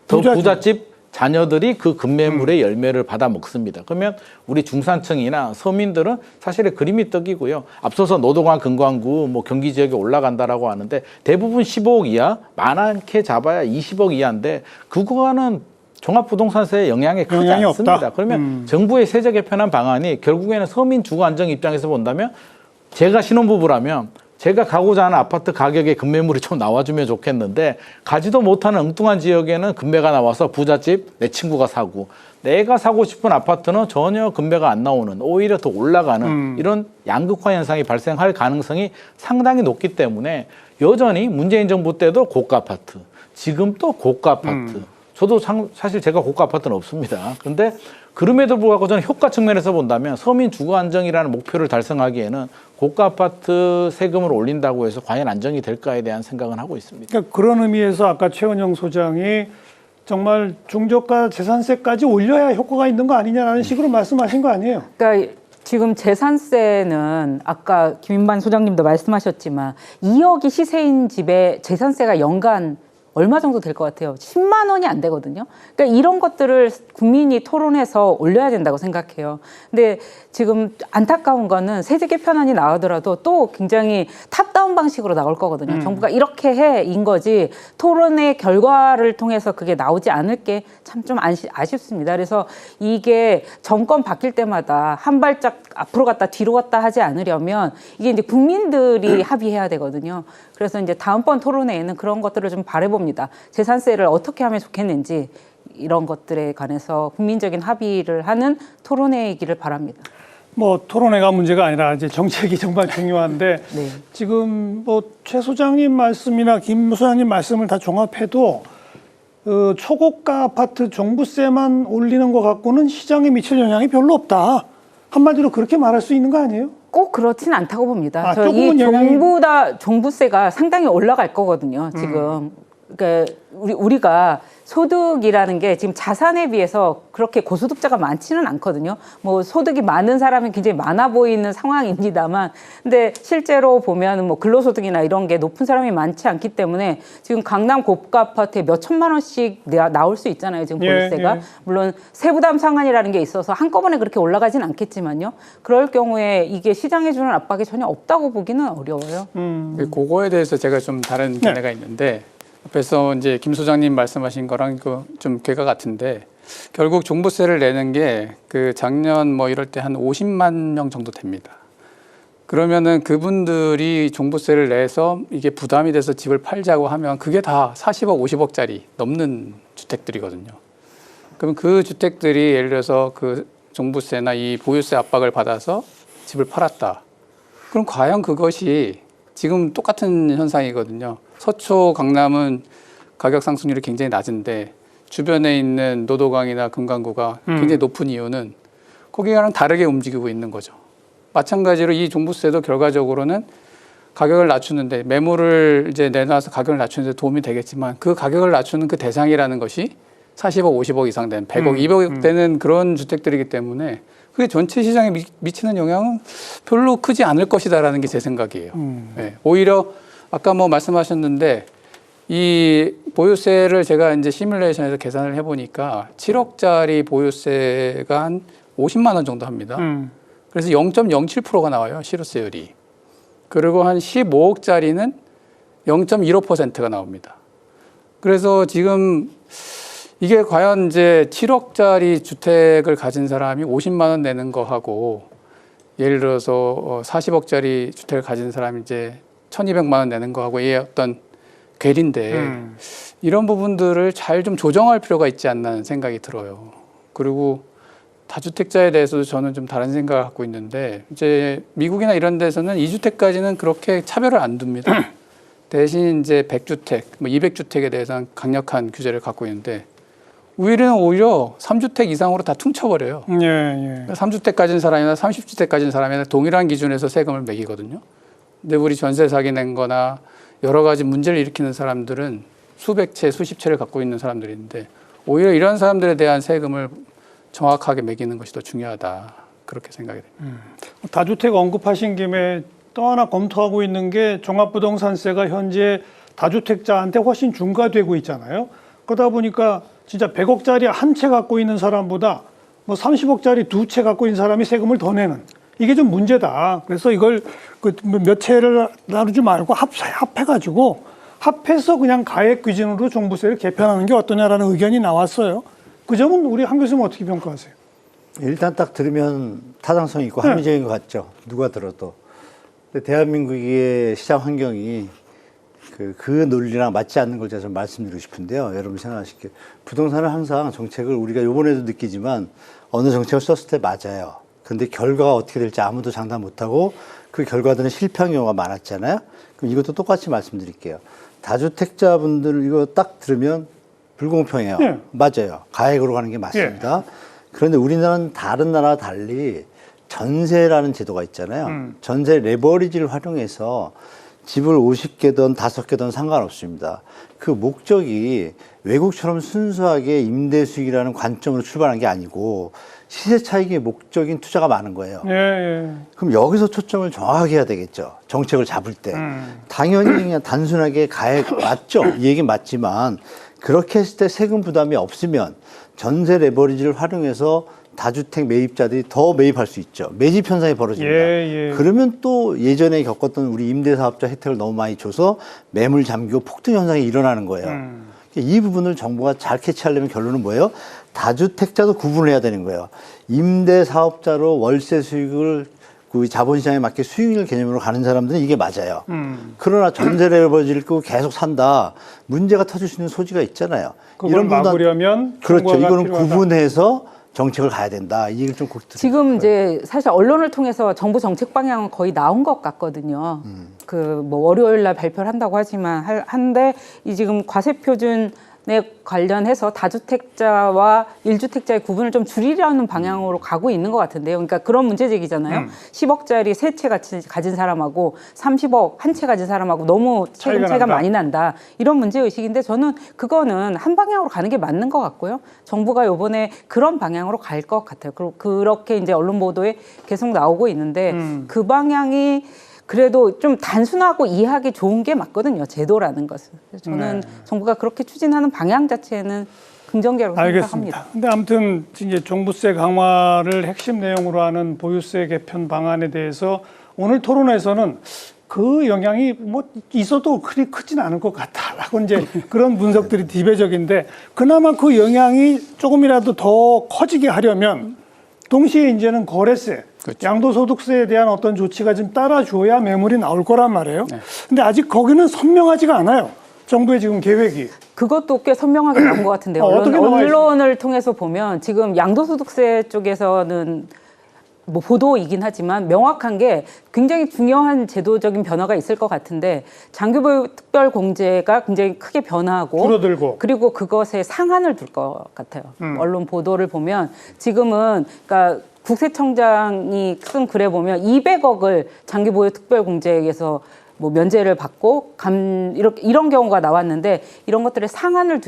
더 부잣집 자녀들이 그 급매물의 열매를 받아 먹습니다. 그러면 우리 중산층이나 서민들은 사실은 그림이 떡이고요. 앞서서 노동화 근광구 뭐 경기 지역에 올라간다라고 하는데 대부분 15억 이하, 많게 잡아야 20억 이하인데 그거는 종합부동산세의 영향이 크지 않습니다. 없다. 그러면 정부의 세제 개편안 방안이 결국에는 서민 주거 안정 입장에서 본다면 제가 신혼부부라면 제가 가고자 하는 아파트 가격에 급매물이 좀 나와주면 좋겠는데 가지도 못하는 엉뚱한 지역에는 급매가 나와서 부잣집 내 친구가 사고 내가 사고 싶은 아파트는 전혀 급매가 안 나오는 오히려 더 올라가는 이런 양극화 현상이 발생할 가능성이 상당히 높기 때문에 여전히 문재인 정부 때도 고가 아파트 지금 또 고가 아파트 저도 사실 제가 고가 아파트는 없습니다. 그런데 그럼에도 불구하고 저는 효과 측면에서 본다면 서민 주거 안정이라는 목표를 달성하기에는 고가 아파트 세금을 올린다고 해서 과연 안정이 될까에 대한 생각은 하고 있습니다. 그러니까 그런 의미에서 아까 최은영 소장이 정말 중저가 재산세까지 올려야 효과가 있는 거 아니냐라는 식으로 말씀하신 거 아니에요? 그러니까 지금 재산세는 아까 김인반 소장님도 말씀하셨지만 2억이 시세인 집에 재산세가 연간 얼마 정도 될 것 같아요? 10만 원이 안 되거든요. 그러니까 이런 것들을 국민이 토론해서 올려야 된다고 생각해요. 근데 지금 안타까운 거는 세제 개편안이 나오더라도 또 굉장히 탑다운 방식으로 나올 거거든요. 정부가 이렇게 해인 거지 토론의 결과를 통해서 그게 나오지 않을 게 참 좀 아쉽습니다. 그래서 이게 정권 바뀔 때마다 한 발짝 앞으로 갔다 뒤로 갔다 하지 않으려면 이게 이제 국민들이 합의해야 되거든요. 그래서 이제 다음번 토론회에는 그런 것들을 좀 바라봅니다. 재산세를 어떻게 하면 좋겠는지 이런 것들에 관해서 국민적인 합의를 하는 토론회이기를 바랍니다. 뭐 토론회가 문제가 아니라 이제 정책이 정말 중요한데 네. 지금 뭐 최 소장님 말씀이나 김 소장님 말씀을 다 종합해도 초고가 아파트 종부세만 올리는 것 갖고는 시장에 미칠 영향이 별로 없다. 한마디로 그렇게 말할 수 있는 거 아니에요? 꼭 그렇진 않다고 봅니다. 아, 이 조금은 종부세가 상당히 올라갈 거거든요. 지금 그러니까 우리가 소득이라는 게 지금 자산에 비해서 그렇게 고소득자가 많지는 않거든요. 뭐 소득이 많은 사람이 굉장히 많아 보이는 상황입니다만, 근데 실제로 보면 뭐 근로소득이나 이런 게 높은 사람이 많지 않기 때문에 지금 강남 고가 아파트에 몇 천만 원씩 나올 수 있잖아요. 지금 보유세가. 예. 물론 세부담 상한이라는 게 있어서 한꺼번에 그렇게 올라가진 않겠지만요. 그럴 경우에 이게 시장에 주는 압박이 전혀 없다고 보기는 어려워요. 그거에 대해서 제가 좀 다른 견해가 있는데, 앞에서 이제 김 소장님 말씀하신 거랑 좀 궤가 같은데, 결국 종부세를 내는 게 그 작년 뭐 이럴 때 한 50만 명 정도 됩니다. 그러면은 그분들이 종부세를 내서 이게 부담이 돼서 집을 팔자고 하면 그게 다 40억, 50억짜리 넘는 주택들이거든요. 그럼 그 주택들이 예를 들어서 그 종부세나 이 보유세 압박을 받아서 집을 팔았다. 그럼 과연 그것이 지금 똑같은 현상이거든요. 서초, 강남은 가격 상승률이 굉장히 낮은데 주변에 있는 노도강이나 금강구가 굉장히 높은 이유는 거기랑 다르게 움직이고 있는 거죠. 마찬가지로 이 종부세도 결과적으로는 가격을 낮추는데, 매물을 이제 내놔서 가격을 낮추는 데 도움이 되겠지만 그 가격을 낮추는 그 대상이라는 것이 40억, 50억 이상 되는 100억, 200억 되는 그런 주택들이기 때문에 그게 전체 시장에 미치는 영향은 별로 크지 않을 것이다라는 게 제 생각이에요. 네. 오히려 아까 뭐 말씀하셨는데 이 보유세를 제가 이제 시뮬레이션에서 계산을 해보니까 7억짜리 보유세가 한 50만 원 정도 합니다. 그래서 0.07%가 나와요, 실효세율이. 그리고 한 15억짜리는 0.15%가 나옵니다. 그래서 지금 이게 과연 이제 7억짜리 주택을 가진 사람이 50만 원 내는 거하고, 예를 들어서 40억짜리 주택을 가진 사람이 이제 1,200만 원 내는 거하고 이 어떤 괴리인데, 이런 부분들을 잘 좀 조정할 필요가 있지 않나 생각이 들어요. 그리고 다주택자에 대해서도 저는 좀 다른 생각을 갖고 있는데, 이제 미국이나 이런 데서는 2주택까지는 그렇게 차별을 안 둡니다. 대신 이제 100주택, 뭐 200주택에 대해서는 강력한 규제를 갖고 있는데, 우리는 오히려 3주택 이상으로 다 퉁쳐버려요. 예. 3주택 가진 사람이나 30주택 가진 사람이나 동일한 기준에서 세금을 매기거든요. 근데 우리 전세 사기 낸 거나 여러 가지 문제를 일으키는 사람들은 수백 채, 수십 채를 갖고 있는 사람들인데, 오히려 이런 사람들에 대한 세금을 정확하게 매기는 것이 더 중요하다. 그렇게 생각이 됩니다. 다주택 언급하신 김에 또 하나 검토하고 있는 게 종합부동산세가 현재 다주택자한테 훨씬 중과되고 있잖아요. 그러다 보니까 진짜 100억짜리 한 채 갖고 있는 사람보다 뭐 30억짜리 두 채 갖고 있는 사람이 세금을 더 내는, 이게 좀 문제다. 그래서 이걸 몇 채를 나누지 말고 합해가지고 합해서 그냥 가액 기준으로 종부세를 개편하는 게 어떠냐라는 의견이 나왔어요. 그 점은 우리 한 교수님 어떻게 평가하세요? 일단 딱 들으면 타당성이 있고 합리적인 것 같죠. 누가 들어도. 근데 대한민국의 시장 환경이 그 논리랑 맞지 않는 걸 제가 좀 말씀드리고 싶은데요. 여러분 생각하시기에 부동산은 항상 정책을 우리가 이번에도 느끼지만 어느 정책을 썼을 때 맞아요. 근데 결과가 어떻게 될지 아무도 장담 못하고 그 결과들은 실패한 경우가 많았잖아요. 그럼 이것도 똑같이 말씀드릴게요. 다주택자분들 이거 딱 들으면 불공평해요. 예. 맞아요. 가액으로 가는 게 맞습니다. 그런데 우리나라는 다른 나라와 달리 전세라는 제도가 있잖아요. 전세 레버리지를 활용해서 집을 50개든 5개든 상관없습니다. 그 목적이 외국처럼 순수하게 임대 수익이라는 관점으로 출발한 게 아니고 시세 차익이 목적인 투자가 많은 거예요. 예, 예. 그럼 여기서 초점을 정확하게 해야 되겠죠. 정책을 잡을 때. 당연히 그냥 단순하게 가액 맞죠. 이 얘기 맞지만 그렇게 했을 때 세금 부담이 없으면 전세 레버리지를 활용해서 다주택 매입자들이 더 매입할 수 있죠. 매집 현상이 벌어집니다. 예, 예. 그러면 또 예전에 겪었던 우리 임대사업자 혜택을 너무 많이 줘서 매물 잠기고 폭등 현상이 일어나는 거예요. 이 부분을 정부가 잘 캐치하려면 결론은 뭐예요? 다주택자도 구분을 해야 되는 거예요. 임대사업자로 월세 수익을 그 자본시장에 맞게 수익률 개념으로 가는 사람들은 이게 맞아요. 그러나 전세 레버리지를 끄고 계속 산다. 문제가 터질 수 있는 소지가 있잖아요. 그걸 부분은- 막으려면 그렇죠. 총괄가 이거는 필요하다. 구분해서 정책을 가야 된다. 이 얘기를 좀 꼭 드리고 지금 싶어요. 이제 사실 언론을 통해서 정부 정책 방향은 거의 나온 것 같거든요. 그 뭐 월요일 날 발표를 한다고 하지만 한데 이 지금 과세 표준에 관련해서 다주택자와 1주택자의 구분을 좀 줄이려는 방향으로 가고 있는 것 같은데요. 그러니까 그런 문제 제기잖아요. 10억짜리 세 채 가진 사람하고 30억 한 채 가진 사람하고 너무 세금 차이가 많이 난다. 이런 문제 의식인데 저는 그거는 한 방향으로 가는 게 맞는 것 같고요. 정부가 이번에 그런 방향으로 갈 것 같아요. 그렇게 이제 언론 보도에 계속 나오고 있는데 그 방향이 그래도 좀 단순하고 이해하기 좋은 게 맞거든요. 제도라는 것은. 그래서 저는 정부가 그렇게 추진하는 방향 자체는 긍정적이라고 생각합니다. 알겠습니다. 근데 아무튼 이제 종부세 강화를 핵심 내용으로 하는 보유세 개편 방안에 대해서 오늘 토론에서는 그 영향이 뭐 있어도 그리 크진 않을 것 같다라고 이제 그런 분석들이 디베적인데 그나마 그 영향이 조금이라도 더 커지게 하려면 동시에 이제는 거래세, 그렇죠. 양도소득세에 대한 어떤 조치가 좀 따라줘야 매물이 나올 거란 말이에요. 근데 아직 거기는 선명하지가 않아요. 정부의 지금 계획이. 그것도 꽤 선명하게 나온 것 같은데요. 어떻게 나와 있어요? 언론을 통해서 보면 지금 양도소득세 쪽에서는 뭐 보도이긴 하지만 명확한 게 굉장히 중요한 제도적인 변화가 있을 것 같은데 장기보유 특별공제가 굉장히 크게 변화하고 줄어들고. 그리고 그것에 상한을 둘 것 같아요. 언론 보도를 보면 지금은 그러니까 국세청장이 쓴 글에 보면 200억을 장기보유 특별공제에서 뭐 면제를 받고 이런 경우가 나왔는데 이런 것들에 상한을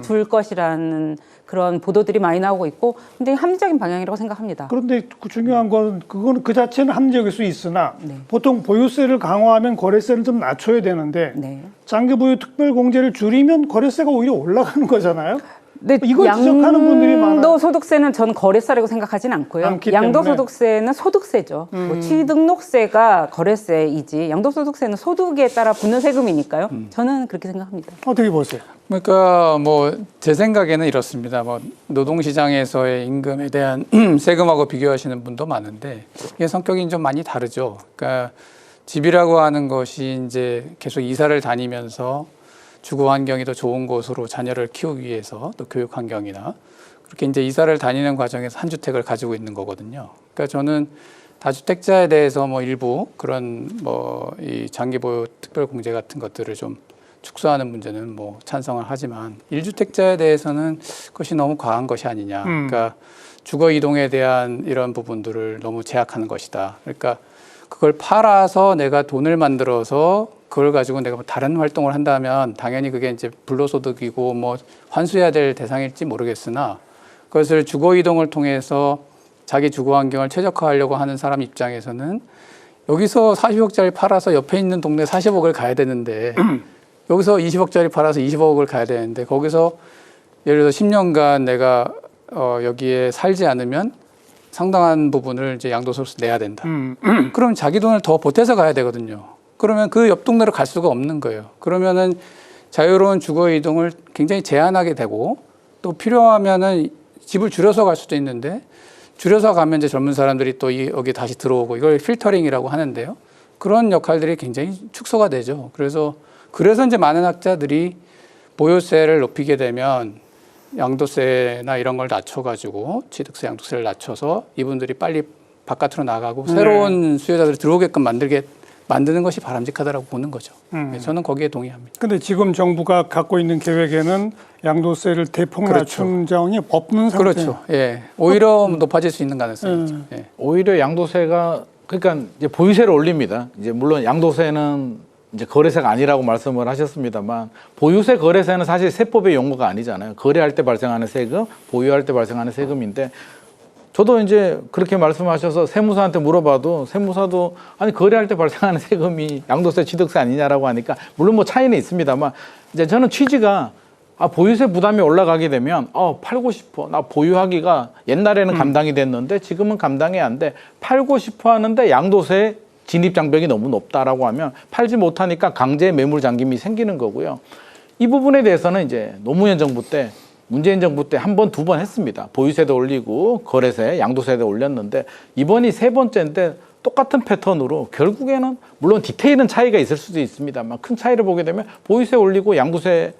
둘 것이라는 그런 보도들이 많이 나오고 있고 굉장히 합리적인 방향이라고 생각합니다. 그런데 그 중요한 건 그거는 그 자체는 합리적일 수 있으나 네. 보통 보유세를 강화하면 거래세를 좀 낮춰야 되는데 네. 장기보유 특별공제를 줄이면 거래세가 오히려 올라가는 거잖아요. 네, 이걸 지적하는 분들이 많아요. 양도소득세는 전 거래세라고 생각하진 않고요. 않기 양도소득세는 소득세죠. 뭐 취등록세가 거래세이지 양도소득세는 소득에 따라 붙는 세금이니까요. 저는 그렇게 생각합니다. 어떻게 보세요? 그러니까 뭐 제 생각에는 이렇습니다. 뭐 노동시장에서의 임금에 대한 세금하고 비교하시는 분도 많은데 이게 성격이 좀 많이 다르죠. 그러니까 집이라고 하는 것이 이제 계속 이사를 다니면서 주거 환경이 더 좋은 곳으로 자녀를 키우기 위해서 또 교육 환경이나 그렇게 이제 이사를 다니는 과정에서 한 주택을 가지고 있는 거거든요. 그러니까 저는 다주택자에 대해서 뭐 일부 그런 뭐 이 장기보유 특별공제 같은 것들을 좀 축소하는 문제는 뭐 찬성을 하지만 1주택자에 대해서는 그것이 너무 과한 것이 아니냐. 그러니까 주거 이동에 대한 이런 부분들을 너무 제약하는 것이다. 그러니까 그걸 팔아서 내가 돈을 만들어서 그걸 가지고 내가 뭐 다른 활동을 한다면 당연히 그게 이제 불로소득이고 뭐 환수해야 될 대상일지 모르겠으나 그것을 주거 이동을 통해서 자기 주거 환경을 최적화하려고 하는 사람 입장에서는 여기서 40억짜리 팔아서 옆에 있는 동네 40억을 가야 되는데 여기서 20억짜리 팔아서 20억을 가야 되는데 거기서 예를 들어 10년간 내가 여기에 살지 않으면 상당한 부분을 이제 양도소득세 내야 된다. 그럼 자기 돈을 더 보태서 가야 되거든요. 그러면 그 옆 동네로 갈 수가 없는 거예요. 그러면은 자유로운 주거 이동을 굉장히 제한하게 되고 또 필요하면은 집을 줄여서 갈 수도 있는데 줄여서 가면 이제 젊은 사람들이 또 여기 다시 들어오고 이걸 필터링이라고 하는데요. 그런 역할들이 굉장히 축소가 되죠. 그래서 이제 많은 학자들이 보유세를 높이게 되면 양도세나 이런 걸 낮춰가지고 취득세, 양도세를 낮춰서 이분들이 빨리 바깥으로 나가고 새로운 수요자들이 들어오게끔 만드는 것이 바람직하다라고 보는 거죠. 저는 거기에 동의합니다. 근데 지금 정부가 갖고 있는 계획에는 양도세를 대폭 낮춘 점이 없는 상태. 그렇죠. 예, 오히려 높아질 수 있는 가능성이 있죠. 예. 오히려 양도세가 그러니까 이제 보유세를 올립니다. 이제 물론 양도세는 이제 거래세가 아니라고 말씀을 하셨습니다만 보유세, 거래세는 사실 세법의 용어가 아니잖아요. 거래할 때 발생하는 세금, 보유할 때 발생하는 세금인데 저도 이제 그렇게 말씀하셔서 세무사한테 물어봐도 세무사도 아니 거래할 때 발생하는 세금이 양도세, 취득세 아니냐라고 하니까 물론 뭐 차이는 있습니다만 이제 저는 취지가 보유세 부담이 올라가게 되면 팔고 싶어. 나 보유하기가 옛날에는 감당이 됐는데 지금은 감당이 안 돼. 팔고 싶어 하는데 양도세 진입 장벽이 너무 높다라고 하면 팔지 못하니까 강제 매물 잠김이 생기는 거고요. 이 부분에 대해서는 이제 노무현 정부 때 문재인 정부 때 한 번, 두 번 했습니다. 보유세도 올리고 거래세, 양도세도 올렸는데 이번이 세 번째인데 똑같은 패턴으로 결국에는 물론 디테일은 차이가 있을 수도 있습니다만 큰 차이를 보게 되면 보유세 올리고 양도세,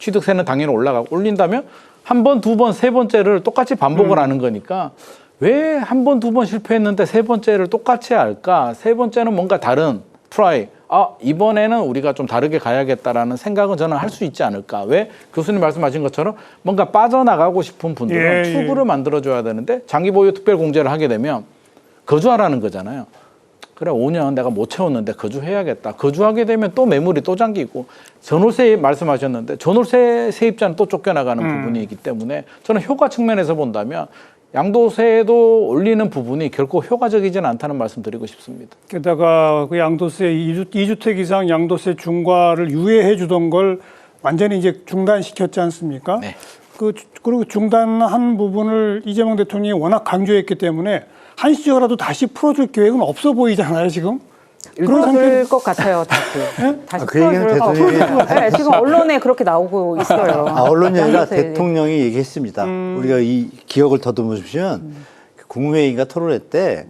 취득세는 당연히 올린다면 한 번, 두 번, 세 번째를 똑같이 반복을 하는 거니까 왜 한 번, 두 번 실패했는데 세 번째를 똑같이 할까? 세 번째는 뭔가 다른 트라이. 이번에는 우리가 좀 다르게 가야겠다라는 생각은 저는 할 수 있지 않을까. 왜? 교수님 말씀하신 것처럼 뭔가 빠져나가고 싶은 분들은 투구를 만들어줘야 되는데 장기 보유 특별 공제를 하게 되면 거주하라는 거잖아요. 그래 5년 내가 못 채웠는데 거주해야겠다. 거주하게 되면 또 매물이 또 잠기고 전월세 말씀하셨는데 전월세 세입자는 또 쫓겨나가는 부분이기 때문에 저는 효과 측면에서 본다면 양도세도 올리는 부분이 결코 효과적이지는 않다는 말씀 드리고 싶습니다. 게다가 그 양도세 2주택 이상 양도세 중과를 유예해 주던 걸 완전히 이제 중단시켰지 않습니까? 네. 그리고 중단한 부분을 이재명 대통령이 워낙 강조했기 때문에 한시적으로라도 다시 풀어줄 계획은 없어 보이잖아요, 지금. 풀어줄 것 같아요, 다시. 네? 다시 그 얘기는 풀어줄 것 대통령이 같아요. 네, 지금 언론에 그렇게 나오고 있어요. 언론이 아니라 양도세. 대통령이 얘기했습니다. 우리가 이 기억을 더듬으시면 국무회의인가 토론회 때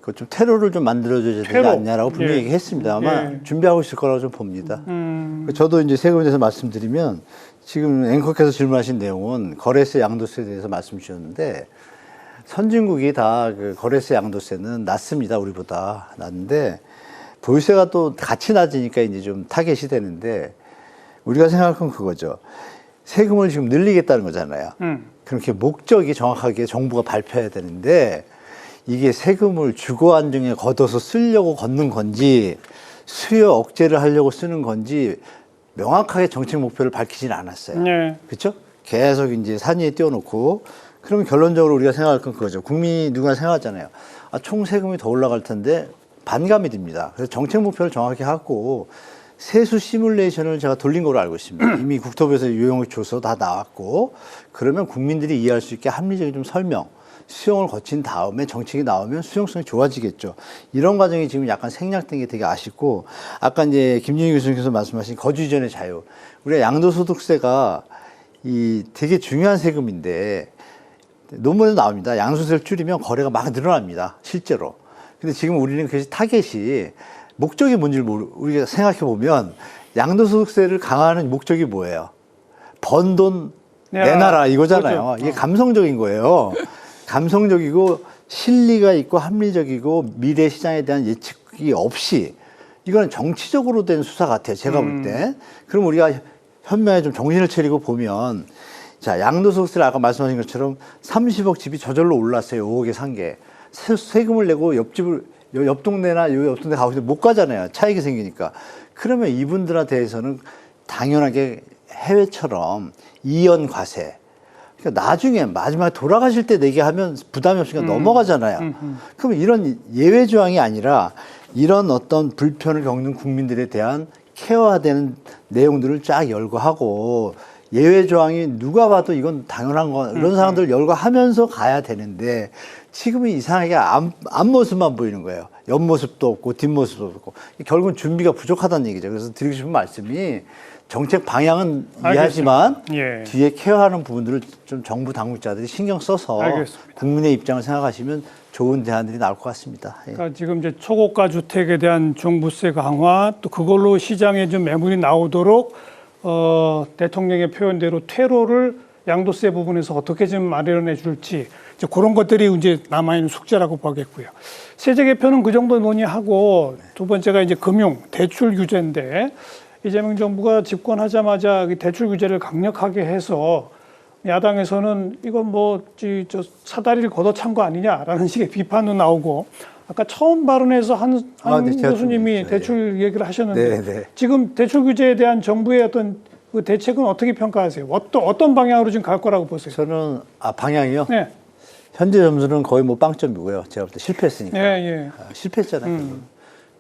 그 좀 테러를 좀 만들어줘야 되지 테러. 않냐라고 분명히 예. 얘기했습니다. 아마 예. 준비하고 있을 거라고 좀 봅니다. 저도 이제 세금에 대해서 말씀드리면 지금 앵커께서 질문하신 내용은 거래세, 양도세에 대해서 말씀 주셨는데 선진국이 다 그 거래세, 양도세는 낮습니다. 우리보다 낮은데 보유세가 또 같이 낮으니까 이제 좀 타겟이 되는데 우리가 생각할 건 그거죠. 세금을 지금 늘리겠다는 거잖아요. 그렇게 목적이 정확하게 정부가 발표해야 되는데 이게 세금을 주거 안정에 걷어서 쓰려고 걷는 건지 수요 억제를 하려고 쓰는 건지 명확하게 정책 목표를 밝히지는 않았어요. 네. 그렇죠? 계속 이제 산 위에 띄워놓고 그러면 결론적으로 우리가 생각할 건 그거죠. 국민이 누구나 생각하잖아요. 총 세금이 더 올라갈 텐데 반감이 듭니다. 그래서 정책 목표를 정확히 하고 세수 시뮬레이션을 제가 돌린 걸로 알고 있습니다. 이미 국토부에서 요령을 줘서 다 나왔고 그러면 국민들이 이해할 수 있게 합리적인 좀 설명, 수용을 거친 다음에 정책이 나오면 수용성이 좋아지겠죠. 이런 과정이 지금 약간 생략된 게 되게 아쉽고 아까 이제 김준희 교수님께서 말씀하신 거주 이전의 자유. 우리가 양도소득세가 이 되게 중요한 세금인데 논문에도 나옵니다. 양도세를 줄이면 거래가 막 늘어납니다. 실제로. 근데 지금 우리는 그 타겟이 목적이 뭔지를 우리가 생각해 보면 양도소득세를 강화하는 목적이 뭐예요? 번 돈 내놔라 이거잖아요. 그렇죠. 이게 감성적인 거예요. 감성적이고 실리가 있고 합리적이고 미래 시장에 대한 예측이 없이 이거는 정치적으로 된 수사 같아요. 제가 볼 때. 그럼 우리가 현명히 좀 정신을 차리고 보면 자, 양도소득세를 아까 말씀하신 것처럼 30억 집이 저절로 올랐어요. 5억에 산 게. 세금을 내고 옆 동네나 옆 동네 가고 싶은데 못 가잖아요. 차익이 생기니까. 그러면 이분들한테 대해서는 당연하게 해외처럼 이연 과세. 그러니까 나중에 마지막에 돌아가실 때 내게 하면 부담이 없으니까 넘어가잖아요. 그럼 이런 예외 조항이 아니라 이런 어떤 불편을 겪는 국민들에 대한 케어되는 내용들을 쫙 열거하고 예외 조항이 누가 봐도 이건 당연한 거 이런 사항들을 열거하면서 가야 되는데 지금은 이상하게 앞모습만 보이는 거예요. 옆모습도 없고 뒷모습도 없고 결국은 준비가 부족하다는 얘기죠. 그래서 드리고 싶은 말씀이 정책 방향은 이해하지만 예. 뒤에 케어하는 부분들을 좀 정부 당국자들이 신경 써서 알겠습니다. 국민의 입장을 생각하시면 좋은 대안들이 나올 것 같습니다. 예. 그러니까 지금 이제 초고가 주택에 대한 종부세 강화 또 그걸로 시장에 좀 매물이 나오도록 대통령의 표현대로 퇴로를 양도세 부분에서 어떻게 좀 마련해 줄지 이제 그런 것들이 이제 남아있는 숙제라고 보겠고요. 세제 개편은 그 정도 논의하고 두 번째가 이제 금융 대출 규제인데 이재명 정부가 집권하자마자 대출 규제를 강력하게 해서 야당에서는 이건 뭐 저 사다리를 걷어찬 거 아니냐라는 식의 비판도 나오고 아까 처음 발언에서 한 네, 교수님이 좀, 대출 얘기를 하셨는데 네. 지금 대출 규제에 대한 정부의 어떤 그 대책은 어떻게 평가하세요? 어떤 방향으로 지금 갈 거라고 보세요? 저는 방향이요? 네. 현재 점수는 거의 뭐 빵점이고요. 제가 볼 때 실패했으니까. 예. 실패했잖아요.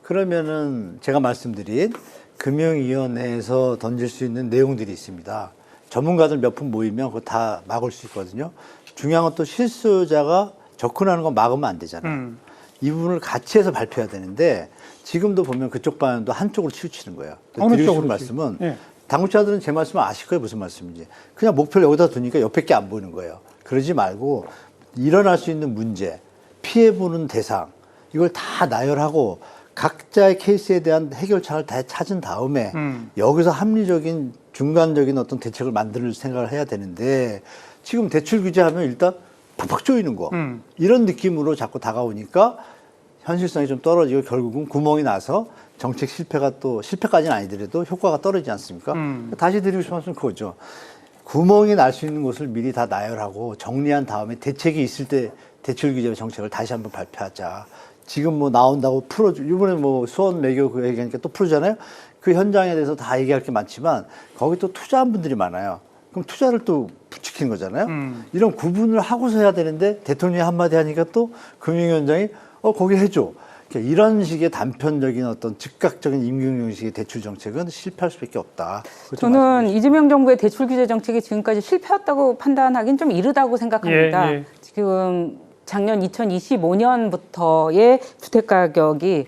그러면은 제가 말씀드린 금융위원회에서 던질 수 있는 내용들이 있습니다. 전문가들 몇 분 모이면 그거 다 막을 수 있거든요. 중요한 건 또 실수요자가 접근하는 건 막으면 안 되잖아요. 이 부분을 같이 해서 발표해야 되는데 지금도 보면 그쪽 방향도 한쪽으로 치우치는 거예요. 어느 드리고 싶은 쪽으로 말씀은 예. 당구자들은 제 말씀을 아실 거예요. 무슨 말씀인지. 그냥 목표를 여기다 두니까 옆에 게 안 보이는 거예요. 그러지 말고 일어날 수 있는 문제, 피해보는 대상 이걸 다 나열하고 각자의 케이스에 대한 해결책을 다 찾은 다음에 여기서 합리적인 중간적인 어떤 대책을 만들 생각을 해야 되는데 지금 대출 규제하면 일단 팍팍 조이는 거 이런 느낌으로 자꾸 다가오니까 현실성이 좀 떨어지고 결국은 구멍이 나서 정책 실패가 또 실패까지는 아니더라도 효과가 떨어지지 않습니까? 다시 드리고 싶은 말씀은 그거죠. 구멍이 날 수 있는 곳을 미리 다 나열하고 정리한 다음에 대책이 있을 때 대출 규제 정책을 다시 한번 발표하자. 지금 뭐 나온다고 풀어주, 이번에 뭐 수원 매교 그 얘기하니까 또 풀잖아요. 그 현장에 대해서 다 얘기할 게 많지만 거기 또 투자한 분들이 많아요. 그럼 투자를 또 부추기는 거잖아요. 이런 구분을 하고서 해야 되는데 대통령이 한마디 하니까 또 금융위원장이 거기 해줘. 그러니까 이런 식의 단편적인 어떤 즉각적인 임금형식의 대출 정책은 실패할 수밖에 없다. 저는 이재명 정부의 대출 규제 정책이 지금까지 실패했다고 판단하기는 좀 이르다고 생각합니다. 예. 지금 작년 2025년부터의 주택 가격이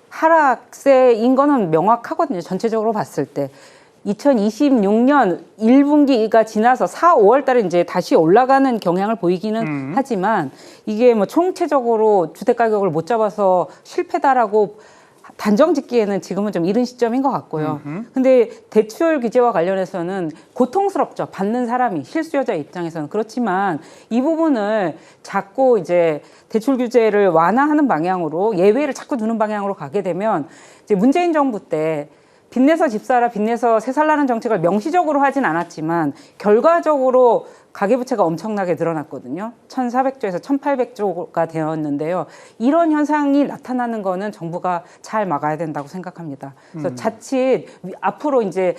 하락세인 거는 명확하거든요. 전체적으로 봤을 때. 2026년 1분기가 지나서 4, 5월 달에 이제 다시 올라가는 경향을 보이기는 하지만 이게 뭐 총체적으로 주택 가격을 못 잡아서 실패다라고 단정 짓기에는 지금은 좀 이른 시점인 것 같고요. 근데 대출 규제와 관련해서는 고통스럽죠. 받는 사람이, 실수요자 입장에서는. 그렇지만 이 부분을 자꾸 이제 대출 규제를 완화하는 방향으로 예외를 자꾸 두는 방향으로 가게 되면 이제 문재인 정부 때 빚내서 집 사라, 빚내서 새 살라는 정책을 명시적으로 하진 않았지만 결과적으로 가계부채가 엄청나게 늘어났거든요. 1,400조에서 1,800조가 되었는데요. 이런 현상이 나타나는 거는 정부가 잘 막아야 된다고 생각합니다. 그래서 자칫 앞으로 이제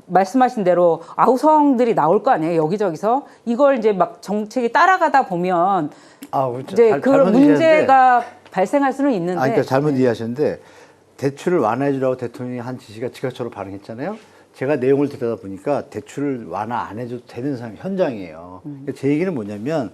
말씀하신 대로 아우성들이 나올 거 아니에요. 여기저기서. 이걸 이제 막 정책이 따라가다 보면 이제 그 문제가 발생할 수는 있는데. 그러니까 잘못 이해하셨는데 대출을 완화해주라고 대통령이 한 지시가 즉각적으로 발행했잖아요. 제가 내용을 들여다보니까 대출을 완화 안 해줘도 되는 상황, 현장이에요. 그러니까 제 얘기는 뭐냐면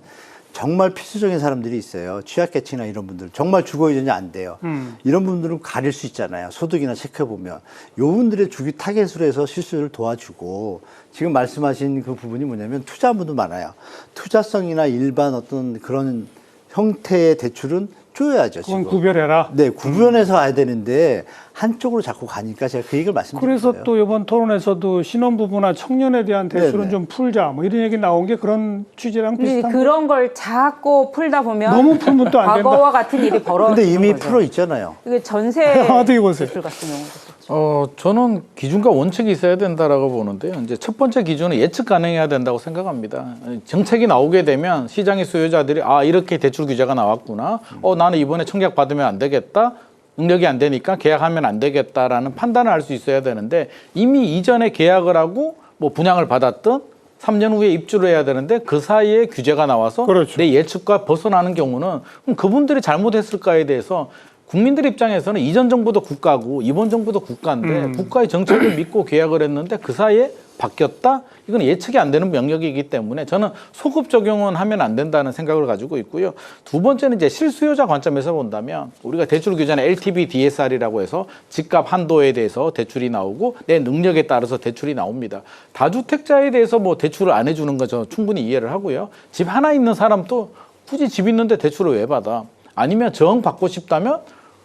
정말 필수적인 사람들이 있어요. 취약계층이나 이런 분들. 정말 주거의존이 안 돼요. 이런 분들은 가릴 수 있잖아요. 소득이나 체크해보면. 요 분들의 주기 타겟으로 해서 실수를 도와주고 지금 말씀하신 그 부분이 뭐냐면 투자한 분도 많아요. 투자성이나 일반 어떤 그런 형태의 대출은 줘야죠. 그건 지금. 구별해라. 네, 구별해서 와야 되는데 한쪽으로 자꾸 가니까 제가 그 얘기를 말씀드린 그래서 거예요. 또 이번 토론에서도 신혼부부나 청년에 대한 대출은 네네. 좀 풀자 뭐 이런 얘기 나온 게 그런 취지랑 근데 비슷한 그런 걸 자꾸 풀다 보면 너무 풀면 또 안 된다. 과거와 같은 일이 벌어지는 근데 이미 거죠. 풀어 있잖아요. 이게 전세 어떻게 보세요? 대출 같은 경우도 그렇죠. 저는 기준과 원칙이 있어야 된다라고 보는데요. 이제 첫 번째 기준은 예측 가능해야 된다고 생각합니다. 정책이 나오게 되면 시장의 수요자들이 이렇게 대출 규제가 나왔구나. 나는 이번에 청약 받으면 안 되겠다. 능력이 안 되니까 계약하면 안 되겠다라는 판단을 할 수 있어야 되는데 이미 이전에 계약을 하고 뭐 분양을 받았던 3년 후에 입주를 해야 되는데 그 사이에 규제가 나와서 그렇죠. 내 예측과 벗어나는 경우는 그럼 그분들이 잘못했을까에 대해서 국민들 입장에서는 이전 정부도 국가고 이번 정부도 국가인데 국가의 정책을 믿고 계약을 했는데 그 사이에 바뀌었다? 이건 예측이 안 되는 영역이기 때문에 저는 소급 적용은 하면 안 된다는 생각을 가지고 있고요. 두 번째는 이제 실수요자 관점에서 본다면 우리가 대출 규제는 LTV, DSR이라고 해서 집값 한도에 대해서 대출이 나오고 내 능력에 따라서 대출이 나옵니다. 다주택자에 대해서 뭐 대출을 안 해주는 거 저 충분히 이해를 하고요. 집 하나 있는 사람도 굳이 집 있는데 대출을 왜 받아? 아니면 정 받고 싶다면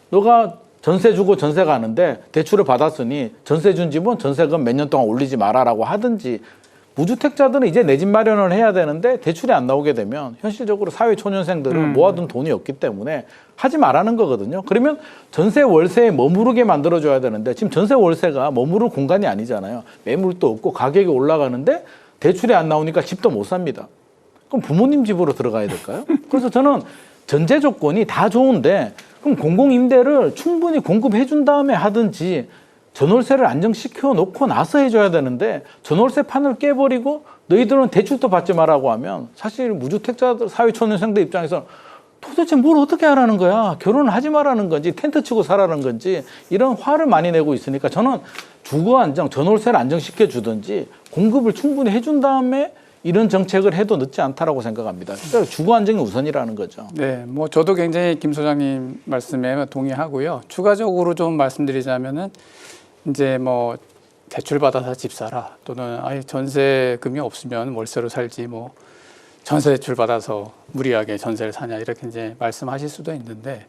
너가 전세 주고 전세 가는데 대출을 받았으니 전세 준 집은 전세금 몇 년 동안 올리지 마라라고 하든지 무주택자들은 이제 내 집 마련을 해야 되는데 대출이 안 나오게 되면 현실적으로 사회 초년생들은 모아둔 돈이 없기 때문에 하지 말라는 거거든요. 그러면 전세 월세에 머무르게 만들어줘야 되는데 지금 전세 월세가 머무를 공간이 아니잖아요. 매물도 없고 가격이 올라가는데 대출이 안 나오니까 집도 못 삽니다. 그럼 부모님 집으로 들어가야 될까요? 그래서 저는 전제 조건이 다 좋은데 그럼 공공임대를 충분히 공급해 준 다음에 하든지 전월세를 안정시켜 놓고 나서 해줘야 되는데 전월세 판을 깨버리고 너희들은 대출도 받지 말라고 하면 사실 무주택자들 사회초년생들 입장에서는 도대체 뭘 어떻게 하라는 거야? 결혼을 하지 말라는 건지 텐트 치고 살라는 건지 이런 화를 많이 내고 있으니까 저는 주거 안정, 전월세를 안정시켜 주든지 공급을 충분히 해준 다음에 이런 정책을 해도 늦지 않다라고 생각합니다. 그러니까 주거 안정이 우선이라는 거죠. 네, 뭐 저도 굉장히 김 소장님 말씀에 동의하고요. 추가적으로 좀 말씀드리자면은 이제 뭐 대출 받아서 집 사라 또는 아예 전세금이 없으면 월세로 살지 뭐 전세 대출 받아서 무리하게 전세를 사냐 이렇게 이제 말씀하실 수도 있는데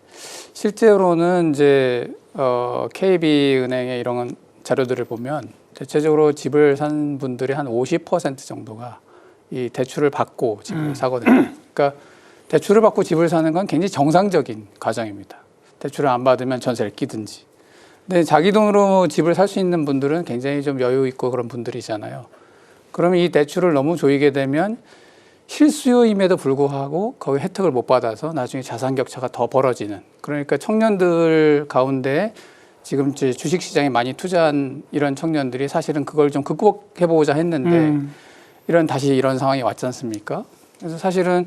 실제로는 이제 KB은행의 이런 자료들을 보면 대체적으로 집을 산 분들이 한 50% 정도가 이 대출을 받고 집을 사거든요. 그러니까 대출을 받고 집을 사는 건 굉장히 정상적인 과정입니다. 대출을 안 받으면 전세를 끼든지. 근데 자기 돈으로 집을 살 수 있는 분들은 굉장히 좀 여유 있고 그런 분들이잖아요. 그러면 이 대출을 너무 조이게 되면 실수요임에도 불구하고 거기 혜택을 못 받아서 나중에 자산 격차가 더 벌어지는. 그러니까 청년들 가운데 지금 주식시장에 많이 투자한 이런 청년들이 사실은 그걸 좀 극복해보고자 했는데 다시 이런 상황이 왔지 않습니까? 그래서 사실은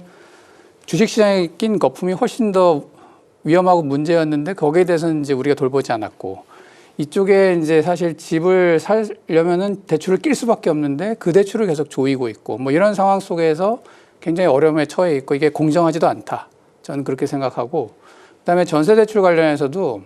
주식시장에 낀 거품이 훨씬 더 위험하고 문제였는데 거기에 대해서는 이제 우리가 돌보지 않았고 이쪽에 이제 사실 집을 살려면은 대출을 낄 수밖에 없는데 그 대출을 계속 조이고 있고 뭐 이런 상황 속에서 굉장히 어려움에 처해 있고 이게 공정하지도 않다. 저는 그렇게 생각하고 그다음에 전세 대출 관련해서도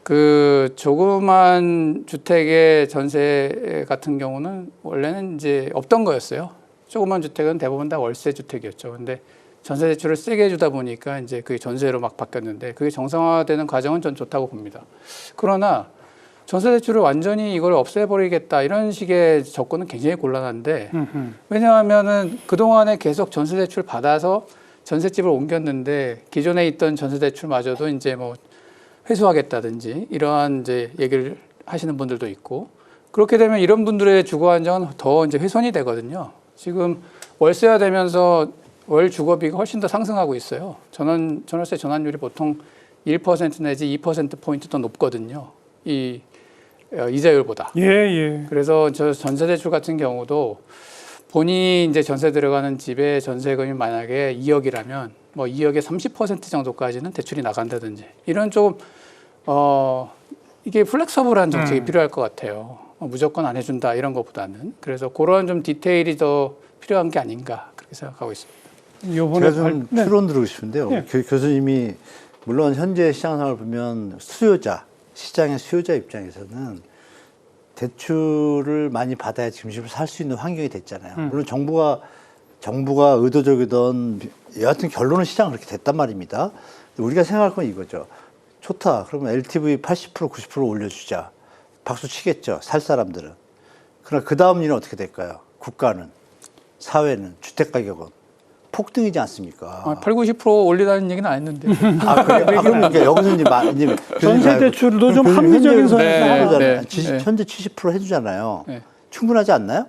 그 조그만 주택의 전세 같은 경우는 원래는 이제 없던 거였어요. 조그만 주택은 대부분 다 월세 주택이었죠. 근데 전세 대출을 세게 해주다 보니까 이제 그게 전세로 막 바뀌었는데 그게 정상화되는 과정은 전 좋다고 봅니다. 그러나 전세 대출을 완전히 이걸 없애버리겠다 이런 식의 접근은 굉장히 곤란한데 왜냐하면은 그동안에 계속 전세 대출 받아서 전셋집을 옮겼는데 기존에 있던 전세 대출마저도 이제 뭐 회수하겠다든지 이러한 이제 얘기를 하시는 분들도 있고 그렇게 되면 이런 분들의 주거 안정은 더 이제 훼손이 되거든요. 지금 월세화 되면서 월 주거비가 훨씬 더 상승하고 있어요. 전월세 전환율이 보통 1% 내지 2%포인트 더 높거든요. 이 이자율보다. 예. 그래서 저 전세 대출 같은 경우도 본인이 이제 전세 들어가는 집의 전세금이 만약에 2억이라면 뭐 2억의 30% 정도까지는 대출이 나간다든지 이런 조금 이게 플렉서블한 정책이 필요할 것 같아요. 무조건 안 해준다 이런 것보다는. 그래서 그런 좀 디테일이 더 필요한 게 아닌가 그렇게 생각하고 있습니다. 제가 좀 추론 드리고 싶은데요. 네. 교수님이 물론 현재 시장 상황을 보면 시장의 수요자 입장에서는 대출을 많이 받아야 지금 집을 살 수 있는 환경이 됐잖아요. 물론 정부가 의도적이던 여하튼 결론은 시장은 그렇게 됐단 말입니다. 우리가 생각할 건 이거죠. 좋다. 그러면 LTV 80% 90% 올려주자. 박수 치겠죠. 살 사람들은. 그러나 그 다음 일은 어떻게 될까요? 국가는, 사회는, 주택가격은 폭등이지 않습니까? 8, 90% 올리다는 얘기는 안 했는데. 그러면 여기서 이제 전세 대출도 좀 합리적인 선에서 하잖아요. 현재 70% 해주잖아요. 네. 충분하지 않나요?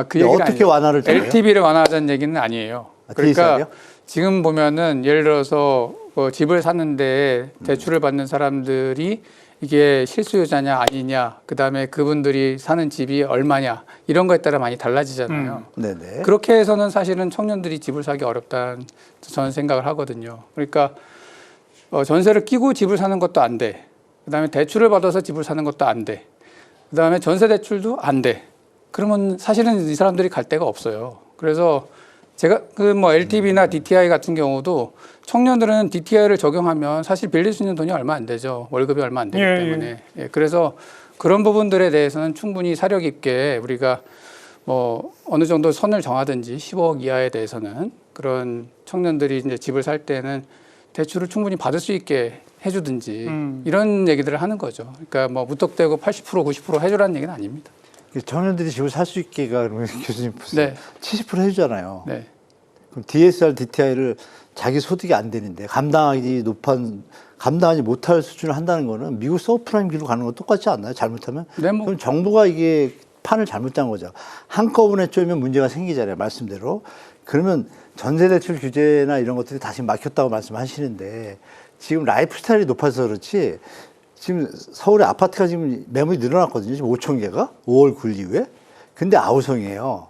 그 얘기는 어떻게 아니에요. 완화를 돼요? LTV를 완화하자는 얘기는 아니에요. 그러니까 DSR이요? 지금 보면은 예를 들어서 집을 샀는데 대출을 받는 사람들이 이게 실수요자냐 아니냐, 그 다음에 그분들이 사는 집이 얼마냐 이런 거에 따라 많이 달라지잖아요. 네네. 그렇게 해서는 사실은 청년들이 집을 사기 어렵다는 저는 생각을 하거든요. 그러니까 전세를 끼고 집을 사는 것도 안 돼. 그 다음에 대출을 받아서 집을 사는 것도 안 돼. 그 다음에 전세 대출도 안 돼. 그러면 사실은 이 사람들이 갈 데가 없어요. 그래서 제가 LTV나 DTI 같은 경우도 청년들은 DTI를 적용하면 사실 빌릴 수 있는 돈이 얼마 안 되죠. 월급이 얼마 안 되기 때문에. 예, 그래서 그런 부분들에 대해서는 충분히 사력 있게 우리가 뭐 어느 정도 선을 정하든지 15억 이하에 대해서는 그런 청년들이 이제 집을 살 때는 대출을 충분히 받을 수 있게 해주든지 이런 얘기들을 하는 거죠. 그러니까 뭐 무턱대고 80% 90% 해주라는 얘기는 아닙니다. 청년들이 집을 살 수 있게가 그러면 교수님 보세요. 네. 70% 해주잖아요. 네. 그럼 DSR, DTI를 자기 소득이 안 되는데 감당하지 못할 수준을 한다는 거는 미국 서브프라임 기로 가는 거 똑같지 않나요? 잘못하면? 네, 뭐. 그럼 정부가 이게 판을 잘못 짠 거죠. 한꺼번에 쪼이면 문제가 생기잖아요. 말씀대로. 그러면 전세대출 규제나 이런 것들이 다시 막혔다고 말씀하시는데 지금 라이프 스타일이 높아서 그렇지 지금 서울의 아파트가 지금 매물이 늘어났거든요. 지금 5천 개가 5월 9일 이후에. 근데 아우성이에요.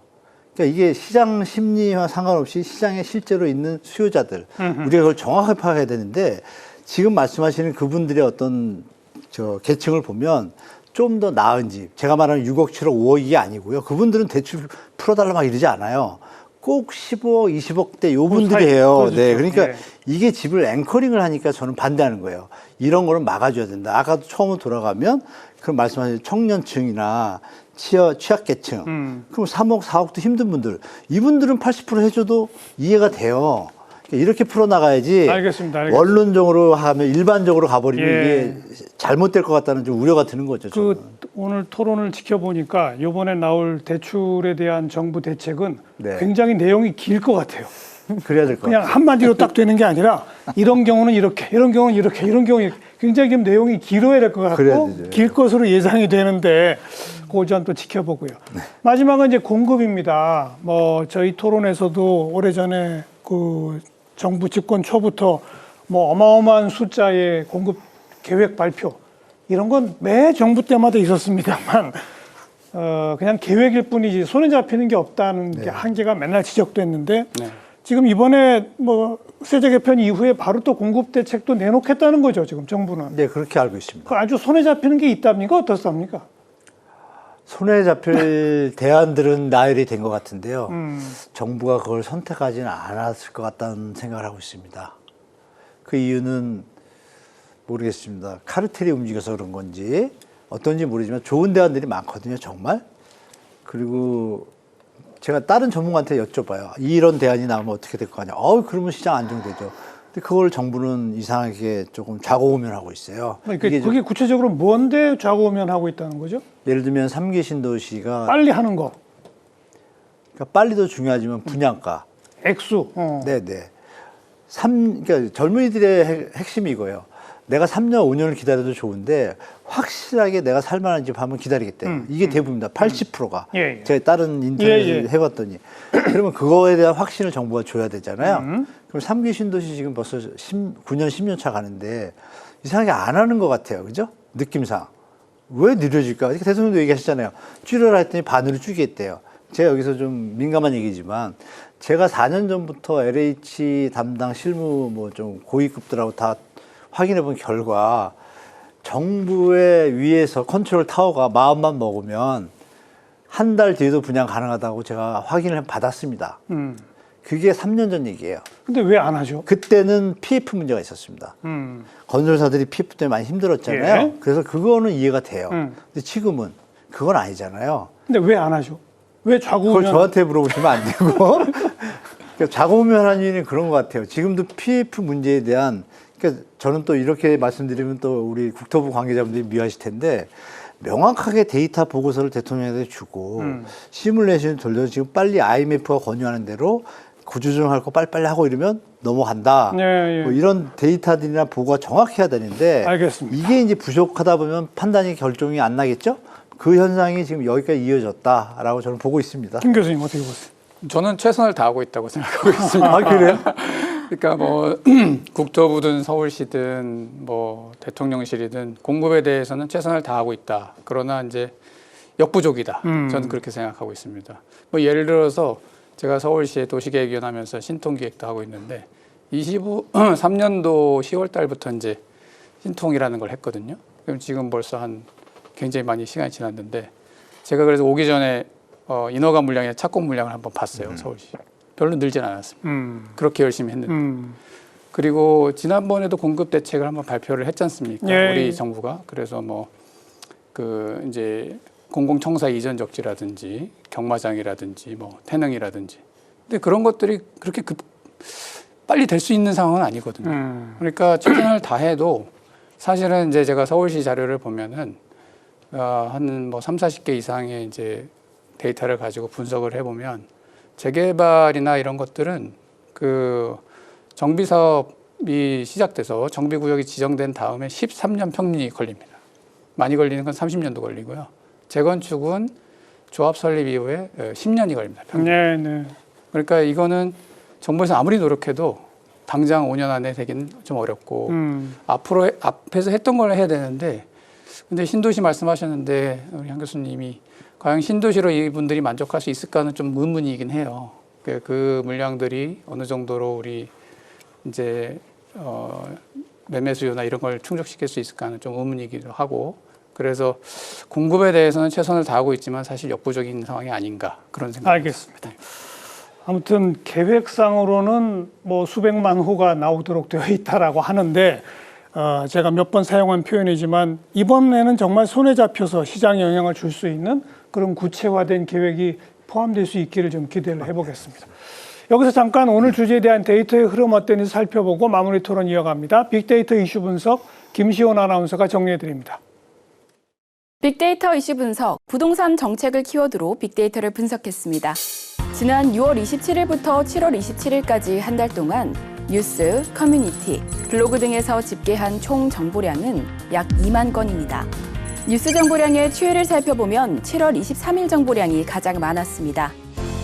그러니까 이게 시장 심리와 상관없이 시장에 실제로 있는 수요자들 우리가 그걸 정확하게 파악해야 되는데 지금 말씀하시는 그분들의 어떤 저 계층을 보면 좀 더 나은 집, 제가 말하는 6억, 7억, 5억 이게 아니고요. 그분들은 대출 풀어달라 막 이러지 않아요. 꼭 15억, 20억대 요 분들이 해요. 네, 그러니까 네. 이게 집을 앵커링을 하니까 저는 반대하는 거예요. 이런 거는 막아줘야 된다. 아까도 처음으로 돌아가면 그 말씀하신 청년층이나 취약계층, 그럼 3억, 4억도 힘든 분들, 이분들은 80% 해줘도 이해가 돼요. 이렇게 풀어나가야지. 알겠습니다. 알겠습니다. 원론적으로 하면 일반적으로 가버리면 예. 이게 잘못될 것 같다는 좀 우려가 드는 거죠. 저는. 오늘 토론을 지켜보니까 이번에 나올 대출에 대한 정부 대책은 네. 굉장히 내용이 길 것 같아요. 그래야 될 것 그냥 같아요. 한마디로 딱 되는 게 아니라 이런 경우는 이렇게, 이런 경우는 이렇게, 이런 경우는 이렇게 굉장히 좀 내용이 길어야 될 것 그래야 같고 되죠. 길 것으로 예상이 되는데 그거 좀 또 지켜보고요. 마지막은 이제 공급입니다. 뭐 저희 토론에서도 오래전에 그 정부 집권 초부터 뭐 어마어마한 숫자의 공급 계획 발표 이런 건 매 정부 때마다 있었습니다만 그냥 계획일 뿐이지 손에 잡히는 게 없다는 게 한계가 맨날 지적됐는데 네. 지금 이번에 뭐 세제 개편 이후에 바로 또 공급 대책도 내놓겠다는 거죠, 지금 정부는. 네, 그렇게 알고 있습니다. 그 아주 손에 잡히는 게 있답니까? 어떻습니까? 손에 잡힐 대안들은 나열이 된 것 같은데요. 정부가 그걸 선택하지는 않았을 것 같다는 생각을 하고 있습니다. 그 이유는 모르겠습니다. 카르텔이 움직여서 그런 건지 어떤지 모르지만 좋은 대안들이 많거든요, 정말. 그리고 제가 다른 전문가한테 여쭤봐요. 이런 대안이 나오면 어떻게 될 거 아니야? 그러면 시장 안정되죠. 근데 그걸 정부는 이상하게 조금 좌고우면하고 있어요. 그러니까 이게 그게 구체적으로 뭔데 좌우면하고 있다는 거죠? 예를 들면 3기 신도시가 빨리 하는 거, 그러니까 빨리도 중요하지만 분양가. 액수. 네네. 그러니까 젊은이들의 핵심이 이거예요. 내가 3년, 5년을 기다려도 좋은데 확실하게 내가 살만한 집 하면 기다리겠대요. 이게 대부분입니다. 80%가. 예, 예. 제가 다른 인터넷을 예. 해봤더니. 그러면 그거에 대한 확신을 정부가 줘야 되잖아요. 그럼 3기 신도시 지금 벌써 9년, 10년 차 가는데 이상하게 안 하는 것 같아요. 그죠? 느낌상. 왜 느려질까? 대통령도 얘기하셨잖아요. 줄여라 했더니 반으로 줄이겠대요. 제가 여기서 좀 민감한 얘기지만 제가 4년 전부터 LH 담당 실무 뭐 좀 고위급들하고 다 확인해 본 결과 정부의 위에서 컨트롤 타워가 마음만 먹으면 한 달 뒤에도 분양 가능하다고 제가 확인을 받았습니다. 그게 3년 전 얘기예요. 근데 왜 안 하죠? 그때는 PF 문제가 있었습니다. 건설사들이 PF 때문에 많이 힘들었잖아요. 예. 그래서 그거는 이해가 돼요. 근데 지금은 그건 아니잖아요. 근데 왜 안 하죠? 왜 그걸 좌우면? 저한테 물어보시면 안 되고. 그러니까 좌고우면한 이유는 그런 것 같아요. 지금도 PF 문제에 대한, 그러니까 저는 또 이렇게 말씀드리면 또 우리 국토부 관계자분들이 미워하실 텐데 명확하게 데이터 보고서를 대통령에게 주고 시뮬레이션을 돌려서 지금 빨리 IMF가 권유하는 대로 구조조정할 거 빨리빨리 하고 이러면 넘어간다. 예. 뭐 이런 데이터들이나 보고가 정확해야 되는데 알겠습니다. 이게 이제 부족하다 보면 판단이 결정이 안 나겠죠? 그 현상이 지금 여기까지 이어졌다라고 저는 보고 있습니다. 김 교수님 어떻게 보세요? 저는 최선을 다하고 있다고 생각하고 있습니다. 아, 그래요? 그러니까 뭐 국토부든 서울시든 뭐 대통령실이든 공급에 대해서는 최선을 다하고 있다. 그러나 이제 역부족이다. 저는 그렇게 생각하고 있습니다. 뭐 예를 들어서 제가 서울시에 도시계획위원하면서 신통기획도 하고 있는데 23년도 10월 달부터 이제 신통이라는 걸 했거든요. 그럼 지금 벌써 한 굉장히 많이 시간이 지났는데 제가 그래서 오기 전에 인허가 물량이나 착공 물량을 한번 봤어요. 서울시. 별로 늘진 않았습니다. 그렇게 열심히 했는데. 그리고 지난번에도 공급 대책을 한번 발표를 했지 않습니까? 예. 우리 정부가. 그래서 뭐 그 이제 공공청사 이전 적지라든지 경마장이라든지 뭐 태능이라든지. 근데 그런 것들이 그렇게 빨리 될 수 있는 상황은 아니거든요. 그러니까 최선을 다해도 사실은 이제 제가 서울시 자료를 보면은 한 뭐 30-40개 이상의 이제 데이터를 가지고 분석을 해보면 재개발이나 이런 것들은 그 정비 사업이 시작돼서 정비 구역이 지정된 다음에 13년 평균이 걸립니다. 많이 걸리는 건 30년도 걸리고요. 재건축은 조합 설립 이후에 10년이 걸립니다. 평균. 네. 그러니까 이거는 정부에서 아무리 노력해도 당장 5년 안에 되기는 좀 어렵고 앞에서 했던 걸 해야 되는데 근데 신도시 말씀하셨는데 우리 한 교수님이 과연 신도시로 이분들이 만족할 수 있을까는 좀 의문이긴 해요. 그 물량들이 어느 정도로 우리 이제 매매 수요나 이런 걸 충족시킬 수 있을까는 좀 의문이기도 하고, 그래서 공급에 대해서는 최선을 다하고 있지만 사실 역부족인 상황이 아닌가 그런 생각. 알겠습니다. 아무튼 계획상으로는 뭐 수백만 호가 나오도록 되어 있다라고 하는데 제가 몇 번 사용한 표현이지만 이번에는 정말 손에 잡혀서 시장에 영향을 줄 수 있는 그런 구체화된 계획이 포함될 수 있기를 좀 기대를 해보겠습니다. 여기서 잠깐 오늘 주제에 대한 데이터의 흐름 어땠는지 살펴보고 마무리 토론 이어갑니다. 빅데이터 이슈 분석 김시온 아나운서가 정리해드립니다. 빅데이터 이슈 분석, 부동산 정책을 키워드로 빅데이터를 분석했습니다. 지난 6월 27일부터 7월 27일까지 한 달 동안 뉴스, 커뮤니티, 블로그 등에서 집계한 총 정보량은 약 2만 건입니다. 뉴스 정보량의 추이를 살펴보면 7월 23일 정보량이 가장 많았습니다.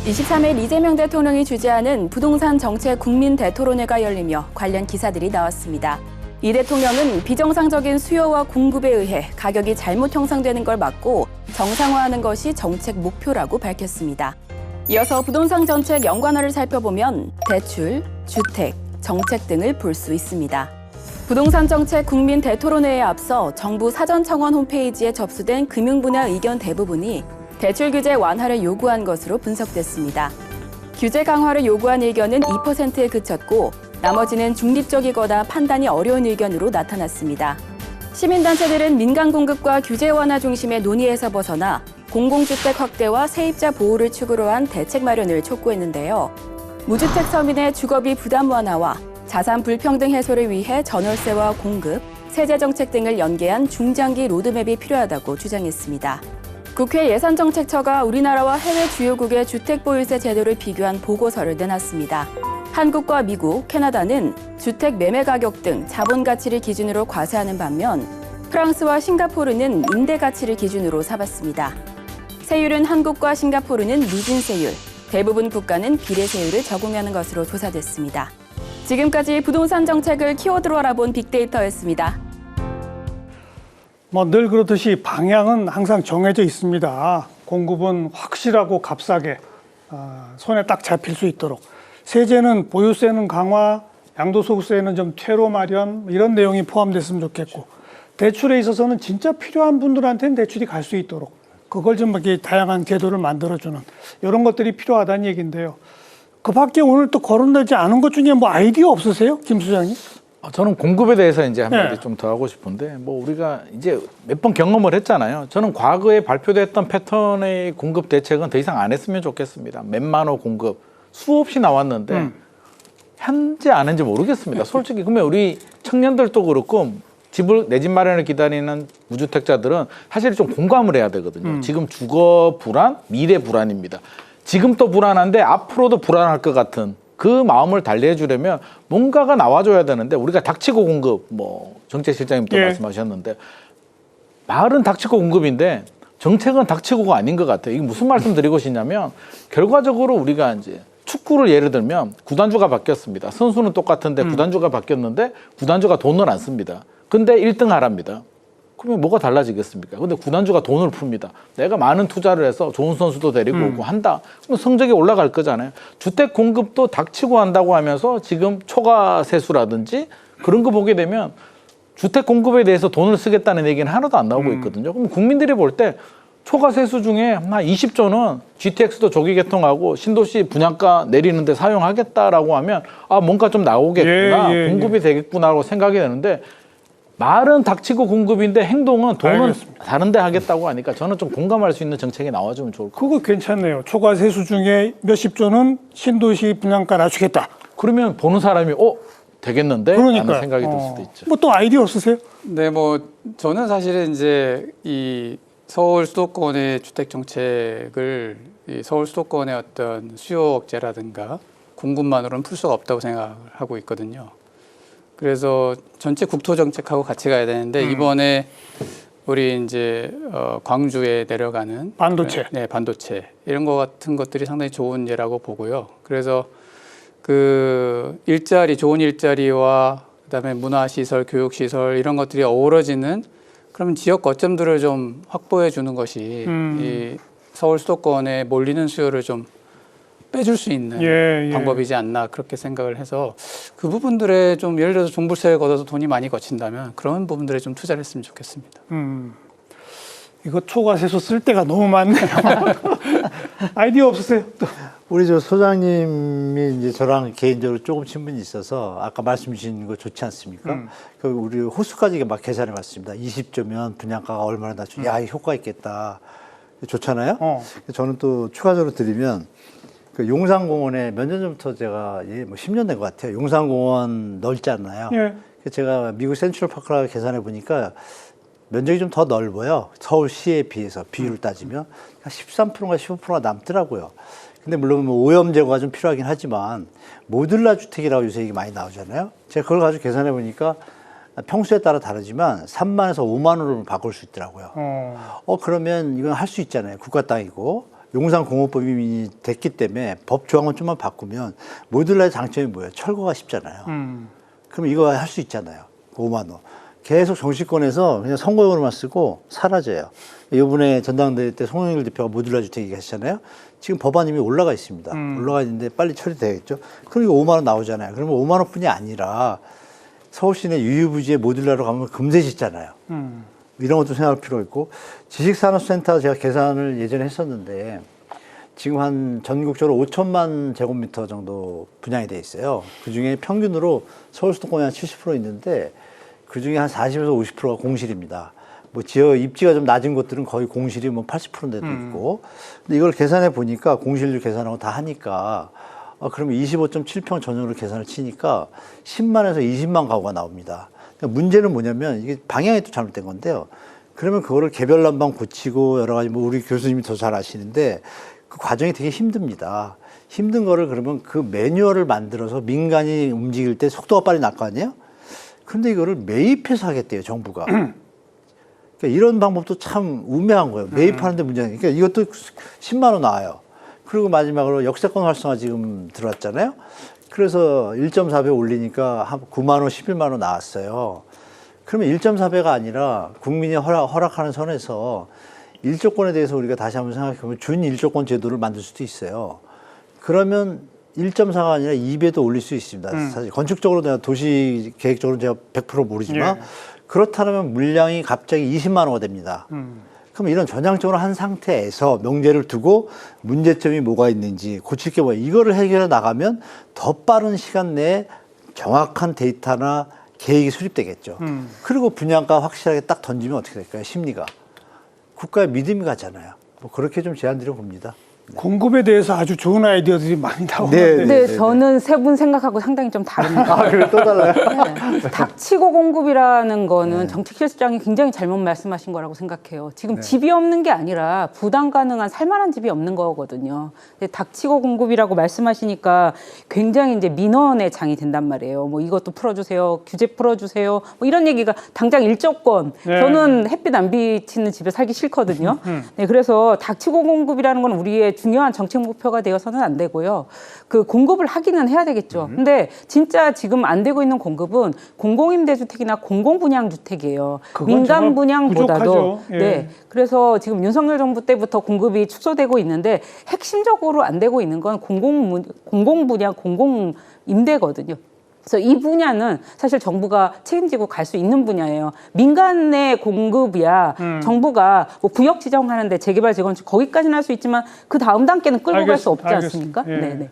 23일 이재명 대통령이 주재하는 부동산 정책 국민 대토론회가 열리며 관련 기사들이 나왔습니다. 이 대통령은 비정상적인 수요와 공급에 의해 가격이 잘못 형성되는 걸 막고 정상화하는 것이 정책 목표라고 밝혔습니다. 이어서 부동산 정책 연관어를 살펴보면 대출, 주택, 정책 등을 볼 수 있습니다. 부동산 정책 국민 대토론회에 앞서 정부 사전청원 홈페이지에 접수된 금융 분야 의견 대부분이 대출 규제 완화를 요구한 것으로 분석됐습니다. 규제 강화를 요구한 의견은 2%에 그쳤고 나머지는 중립적이거나 판단이 어려운 의견으로 나타났습니다. 시민단체들은 민간 공급과 규제 완화 중심의 논의에서 벗어나 공공주택 확대와 세입자 보호를 축으로 한 대책 마련을 촉구했는데요. 무주택 서민의 주거비 부담 완화와 자산 불평등 해소를 위해 전월세와 공급, 세제 정책 등을 연계한 중장기 로드맵이 필요하다고 주장했습니다. 국회 예산정책처가 우리나라와 해외 주요국의 주택보유세 제도를 비교한 보고서를 내놨습니다. 한국과 미국, 캐나다는 주택 매매 가격 등 자본 가치를 기준으로 과세하는 반면 프랑스와 싱가포르는 임대 가치를 기준으로 삼았습니다. 세율은 한국과 싱가포르는 누진세율, 대부분 국가는 비례세율을 적용하는 것으로 조사됐습니다. 지금까지 부동산 정책을 키워드로 알아본 빅데이터였습니다. 뭐 늘 그렇듯이 방향은 항상 정해져 있습니다. 공급은 확실하고 값싸게 손에 딱 잡힐 수 있도록, 세제는 보유세는 강화, 양도소득세는 좀 퇴로 마련 이런 내용이 포함됐으면 좋겠고, 대출에 있어서는 진짜 필요한 분들한테는 대출이 갈 수 있도록 그걸 좀 이렇게 다양한 제도를 만들어주는 이런 것들이 필요하다는 얘기인데요. 그 밖에 오늘 또 거론되지 않은 것 중에 뭐 아이디어 없으세요, 김 수장님? 저는 공급에 대해서 이제 한마디 네. 좀 더 하고 싶은데, 뭐 우리가 이제 몇 번 경험을 했잖아요. 저는 과거에 발표됐던 패턴의 공급 대책은 더 이상 안 했으면 좋겠습니다. 몇만 호 공급 수없이 나왔는데 현재 안 했는지 모르겠습니다. 솔직히 그러면 우리 청년들도 그렇고 내 집 마련을 기다리는 무주택자들은 사실 좀 공감을 해야 되거든요. 지금 주거 불안, 미래 불안입니다. 지금 또 불안한데 앞으로도 불안할 것 같은 그 마음을 달래해 주려면 뭔가가 나와줘야 되는데, 우리가 닥치고 공급, 뭐 정책실장님도 말씀하셨는데, 말은 닥치고 공급인데 정책은 닥치고가 아닌 것 같아요. 이게 무슨 말씀 드리고 싶냐면, 결과적으로 우리가 이제 축구를 예를 들면 구단주가 바뀌었습니다. 선수는 똑같은데 구단주가 바뀌었는데 구단주가 돈을 안 씁니다. 근데 1등 하랍니다. 그러면 뭐가 달라지겠습니까? 근데 구단주가 돈을 풉니다. 내가 많은 투자를 해서 좋은 선수도 데리고 오고 한다. 그럼 성적이 올라갈 거잖아요. 주택 공급도 닥치고 한다고 하면서 지금 초과 세수라든지 그런 거 보게 되면 주택 공급에 대해서 돈을 쓰겠다는 얘기는 하나도 안 나오고 있거든요. 그럼 국민들이 볼 때 초과 세수 중에 한 20조는 GTX도 조기 개통하고 신도시 분양가 내리는데 사용하겠다라고 하면 뭔가 좀 나오겠구나, 공급이 되겠구나라고 생각이 되는데, 말은 닥치고 공급인데 행동은 돈은 알겠습니다. 다른 데 하겠다고 하니까 저는 좀 공감할 수 있는 정책이 나와주면 좋을 것 같아요. 그거 괜찮네요. 초과 세수 중에 몇십 조는 신도시 분양가 낮추겠다. 그러면 보는 사람이 되겠는데? 그러니까요. 라는 생각이 들 수도 있죠. 뭐 또 아이디어 없으세요? 네, 뭐 저는 사실은 이제 이 서울 수도권의 주택 정책을 이 서울 수도권의 어떤 수요 억제라든가 공급만으로는 풀 수가 없다고 생각하고 있거든요. 그래서 전체 국토 정책하고 같이 가야 되는데, 이번에 우리 이제 광주에 내려가는 반도체, 네, 반도체 이런 거 같은 것들이 상당히 좋은 예라고 보고요. 그래서 그 좋은 일자리와 그다음에 문화시설, 교육시설 이런 것들이 어우러지는 그런 지역 거점들을 좀 확보해 주는 것이 이 서울 수도권에 몰리는 수요를 좀 빼줄 수 있는 예. 방법이지 않나 그렇게 생각을 해서 그 부분들에 좀 예를 들어서 종부세를 걷어서 돈이 많이 거친다면 그런 부분들에 좀 투자를 했으면 좋겠습니다. 이거 초과세수 쓸 때가 너무 많네요. 아이디어 없으세요? 또. 우리 저 소장님이 이제 저랑 개인적으로 조금 친분이 있어서 아까 말씀 주신 거 좋지 않습니까? 그 우리 호수까지 막 계산해 봤습니다. 20조면 분양가가 얼마나 낮죠? 야, 이 효과 있겠다. 좋잖아요. 저는 또 추가적으로 드리면 그 용산공원에 몇 년 전부터 제가 뭐 10년 된 것 같아요. 용산공원 넓지 않나요? 예. 제가 미국 센트럴파크라 계산해 보니까 면적이 좀 더 넓어요. 서울시에 비해서 비율을 따지면 13%가 15%가 남더라고요. 근데 물론 뭐 오염 제거가 좀 필요하긴 하지만 모듈라 주택이라고 요새 얘기 많이 나오잖아요. 제가 그걸 가지고 계산해 보니까 평수에 따라 다르지만 3만에서 5만 원으로 바꿀 수 있더라고요. 그러면 이건 할 수 있잖아요. 국가 땅이고 용산공원법이 됐기 때문에 법 조항만 좀만 바꾸면 모듈라의 장점이 뭐예요? 철거가 쉽잖아요. 그럼 이거 할 수 있잖아요. 5만 원. 계속 정치권에서 그냥 선거용으로만 쓰고 사라져요. 이번에 전당대회 때 송영길 대표가 모듈라 주택 얘기하셨잖아요. 지금 법안 이미 올라가 있습니다. 올라가 있는데 빨리 처리되겠죠. 그럼 이거 5만 원 나오잖아요. 그러면 5만 원뿐이 아니라 서울 시내 유유부지에 모듈라로 가면 금세 짓잖아요. 이런 것도 생각할 필요가 있고 지식산업센터 제가 계산을 예전에 했었는데 지금 한 전국적으로 5천만 제곱미터 정도 분양이 돼 있어요. 그중에 평균으로 서울 수도권이 한 70% 있는데 그중에 한 40에서 50%가 공실입니다. 뭐 지역 입지가 좀 낮은 곳들은 거의 공실이 뭐 80%인데도 있고. 근데 이걸 계산해 보니까 공실률 계산하고 다 하니까 그러면 25.7평 전용으로 계산을 치니까 10만에서 20만 가구가 나옵니다. 그러니까 문제는 뭐냐면 이게 방향이 또 잘못된 건데요. 그러면 그거를 개별 난방 고치고 여러 가지 뭐 우리 교수님이 더 잘 아시는데 그 과정이 되게 힘듭니다. 힘든 거를 그러면 그 매뉴얼을 만들어서 민간이 움직일 때 속도가 빨리 날 거 아니에요? 근데 이거를 매입해서 하겠대요, 정부가. 그러니까 이런 방법도 참 우매한 거예요. 매입하는데 문제가. 그러니까 이것도 10만 원 나와요. 그리고 마지막으로 역세권 활성화 지금 들어왔잖아요. 그래서 1.4배 올리니까 한 9만 원, 11만 원 나왔어요. 그러면 1.4배가 아니라 국민이 허락하는 선에서 일조권에 대해서 우리가 다시 한번 생각해보면 준일조권 제도를 만들 수도 있어요. 그러면 1.4가 아니라 2배도 올릴 수 있습니다. 사실 건축적으로 내가 도시 계획적으로 제가 100% 모르지만 그렇다면 물량이 갑자기 20만 원가 됩니다. 그럼 이런 전향적으로 한 상태에서 명제를 두고 문제점이 뭐가 있는지 고칠 게 뭐야 이거를 해결해 나가면 더 빠른 시간 내에 정확한 데이터나 계획이 수립되겠죠. 그리고 분양가 확실하게 딱 던지면 어떻게 될까요? 심리가. 국가의 믿음이 가잖아요. 뭐 그렇게 좀 제안드려 봅니다. 공급에 대해서 아주 좋은 아이디어들이 많이 나오는데. 네, 저는 세 분 생각하고 상당히 좀 다릅니다. 아, 그래 또 달라요? 네. 닥치고 공급이라는 거는 정책실장이 굉장히 잘못 말씀하신 거라고 생각해요. 지금 집이 없는 게 아니라 부담 가능한 살만한 집이 없는 거거든요. 근데 닥치고 공급이라고 말씀하시니까 굉장히 이제 민원의 장이 된단 말이에요. 뭐 이것도 풀어주세요, 규제 풀어주세요, 뭐 이런 얘기가 당장 일조권. 저는 햇빛 안 비치는 집에 살기 싫거든요. 네, 그래서 닥치고 공급이라는 건 우리의 중요한 정책 목표가 되어서는 안 되고요. 그 공급을 하기는 해야 되겠죠. 근데 진짜 지금 안 되고 있는 공급은 공공임대주택이나 공공분양주택이에요. 민간 분양보다도. 예. 네. 그래서 지금 윤석열 정부 때부터 공급이 축소되고 있는데 핵심적으로 안 되고 있는 건 공공분양, 공공임대거든요. 그래서 이 분야는 사실 정부가 책임지고 갈 수 있는 분야예요. 민간의 공급이야 정부가 뭐 구역 지정하는데 재개발, 재건축 거기까지는 할 수 있지만 그 다음 단계는 끌고 갈 수 없지 않습니까? 예. 네네.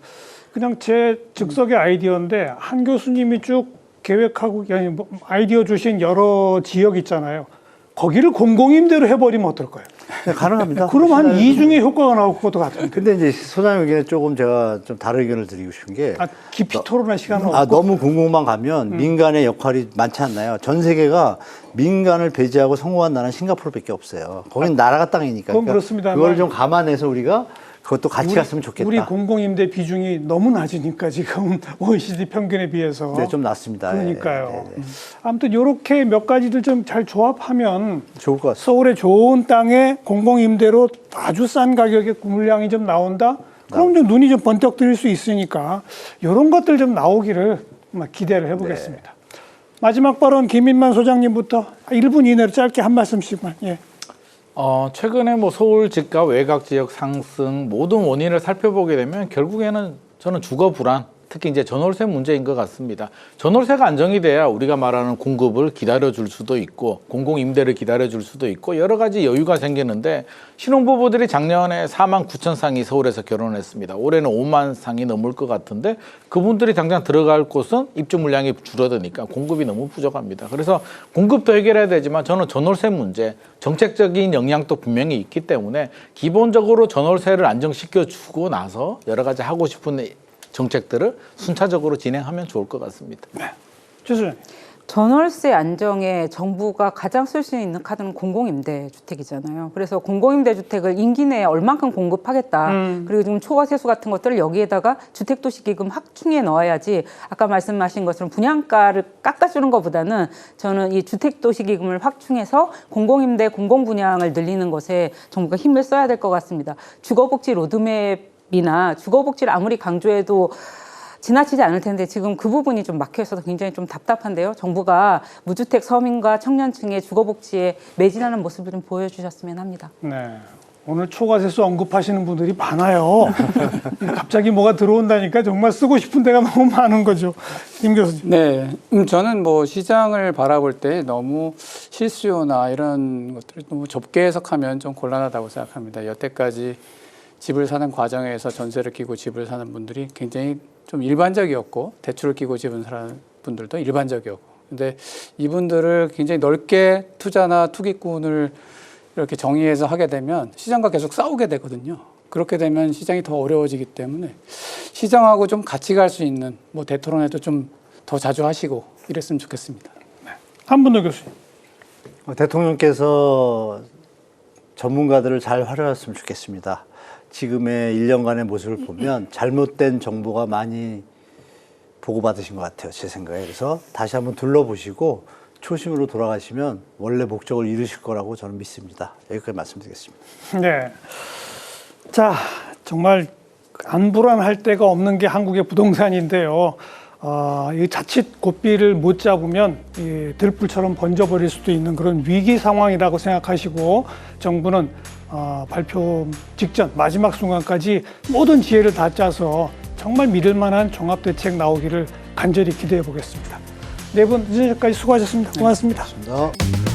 그냥 제 즉석의 아이디어인데 한 교수님이 쭉 계획하고 아이디어 주신 여러 지역 있잖아요. 거기를 공공임대로 해버리면 어떨까요? 네, 가능합니다. 그럼 한 2중의 효과가 나올 것도 같은데. 근데 이제 소장님 의견에 조금 제가 좀 다른 의견을 드리고 싶은 게. 깊이 토론할 시간은 없고. 너무 공공만 가면 민간의 역할이 많지 않나요? 전 세계가 민간을 배제하고 성공한 나라는 싱가포르밖에 없어요. 거긴 나라가 땅이니까. 그건 그렇습니다. 그걸 좀 감안해서 우리가 그것도 같이 갔으면 좋겠다. 우리 공공임대 비중이 너무 낮으니까 지금 OECD 평균에 비해서. 네, 좀 낮습니다. 그러니까요. 네. 아무튼 이렇게 몇 가지들 좀 잘 조합하면 좋을 것 같습니다. 서울의 좋은 땅에 공공임대로 아주 싼 가격에 물량이 좀 나온다? 그럼 좀 눈이 좀 번쩍 뜰 수 있으니까 이런 것들 좀 나오기를 기대를 해보겠습니다. 마지막 발언 김인만 소장님부터 1분 이내로 짧게 한 말씀씩만. 예. 최근에 뭐 서울 집값 외곽 지역 상승 모든 원인을 살펴보게 되면 결국에는 저는 주거 불안, 특히 이제 전월세 문제인 것 같습니다. 전월세가 안정이 돼야 우리가 말하는 공급을 기다려줄 수도 있고 공공임대를 기다려줄 수도 있고 여러 가지 여유가 생기는데 신혼부부들이 작년에 4만 9천 쌍이 서울에서 결혼했습니다. 올해는 5만 쌍이 넘을 것 같은데 그분들이 당장 들어갈 곳은 입주 물량이 줄어드니까 공급이 너무 부족합니다. 그래서 공급도 해결해야 되지만 저는 전월세 문제, 정책적인 영향도 분명히 있기 때문에 기본적으로 전월세를 안정시켜주고 나서 여러 가지 하고 싶은 정책들을 순차적으로 진행하면 좋을 것 같습니다. 네. 교수님. 전월세 안정에 정부가 가장 쓸 수 있는 카드는 공공임대주택이잖아요. 그래서 공공임대주택을 임기 내에 얼만큼 공급하겠다. 그리고 지금 초과세수 같은 것들을 여기에다가 주택도시기금 확충해 넣어야지 아까 말씀하신 것처럼 분양가를 깎아주는 것보다는 저는 이 주택도시기금을 확충해서 공공임대, 공공분양을 늘리는 것에 정부가 힘을 써야 될 것 같습니다. 주거복지 로드맵이나 주거복지를 아무리 강조해도 지나치지 않을 텐데 지금 그 부분이 좀 막혀 있어서 굉장히 좀 답답한데요. 정부가 무주택 서민과 청년층의 주거복지에 매진하는 모습을 좀 보여주셨으면 합니다. 네. 오늘 초과세수 언급하시는 분들이 많아요. 갑자기 뭐가 들어온다니까 정말 쓰고 싶은 데가 너무 많은 거죠. 김 교수님. 네, 저는 뭐 시장을 바라볼 때 너무 실수요나 이런 것들을 너무 좁게 해석하면 좀 곤란하다고 생각합니다. 여태까지 집을 사는 과정에서 전세를 끼고 집을 사는 분들이 굉장히 좀 일반적이었고 대출을 끼고 집을 사는 분들도 일반적이었고 근데 이분들을 굉장히 넓게 투자나 투기꾼을 이렇게 정의해서 하게 되면 시장과 계속 싸우게 되거든요. 그렇게 되면 시장이 더 어려워지기 때문에 시장하고 좀 같이 갈 수 있는 뭐 대토론회도 좀 더 자주 하시고 이랬으면 좋겠습니다. 한 분 더 교수님. 대통령께서 전문가들을 잘 활용했으면 좋겠습니다. 지금의 1년간의 모습을 보면 잘못된 정보가 많이 보고받으신 것 같아요. 제 생각에. 그래서 다시 한번 둘러보시고 초심으로 돌아가시면 원래 목적을 이루실 거라고 저는 믿습니다. 여기까지 말씀드리겠습니다. 네. 자, 정말 안 불안할 데가 없는 게 한국의 부동산인데요. 이 자칫 고삐를 못 잡으면 이 들불처럼 번져버릴 수도 있는 그런 위기 상황이라고 생각하시고 정부는 발표 직전 마지막 순간까지 모든 지혜를 다 짜서 정말 믿을 만한 종합대책 나오기를 간절히 기대해 보겠습니다. 네 분 늦은 시간까지 수고하셨습니다. 고맙습니다. 고맙습니다.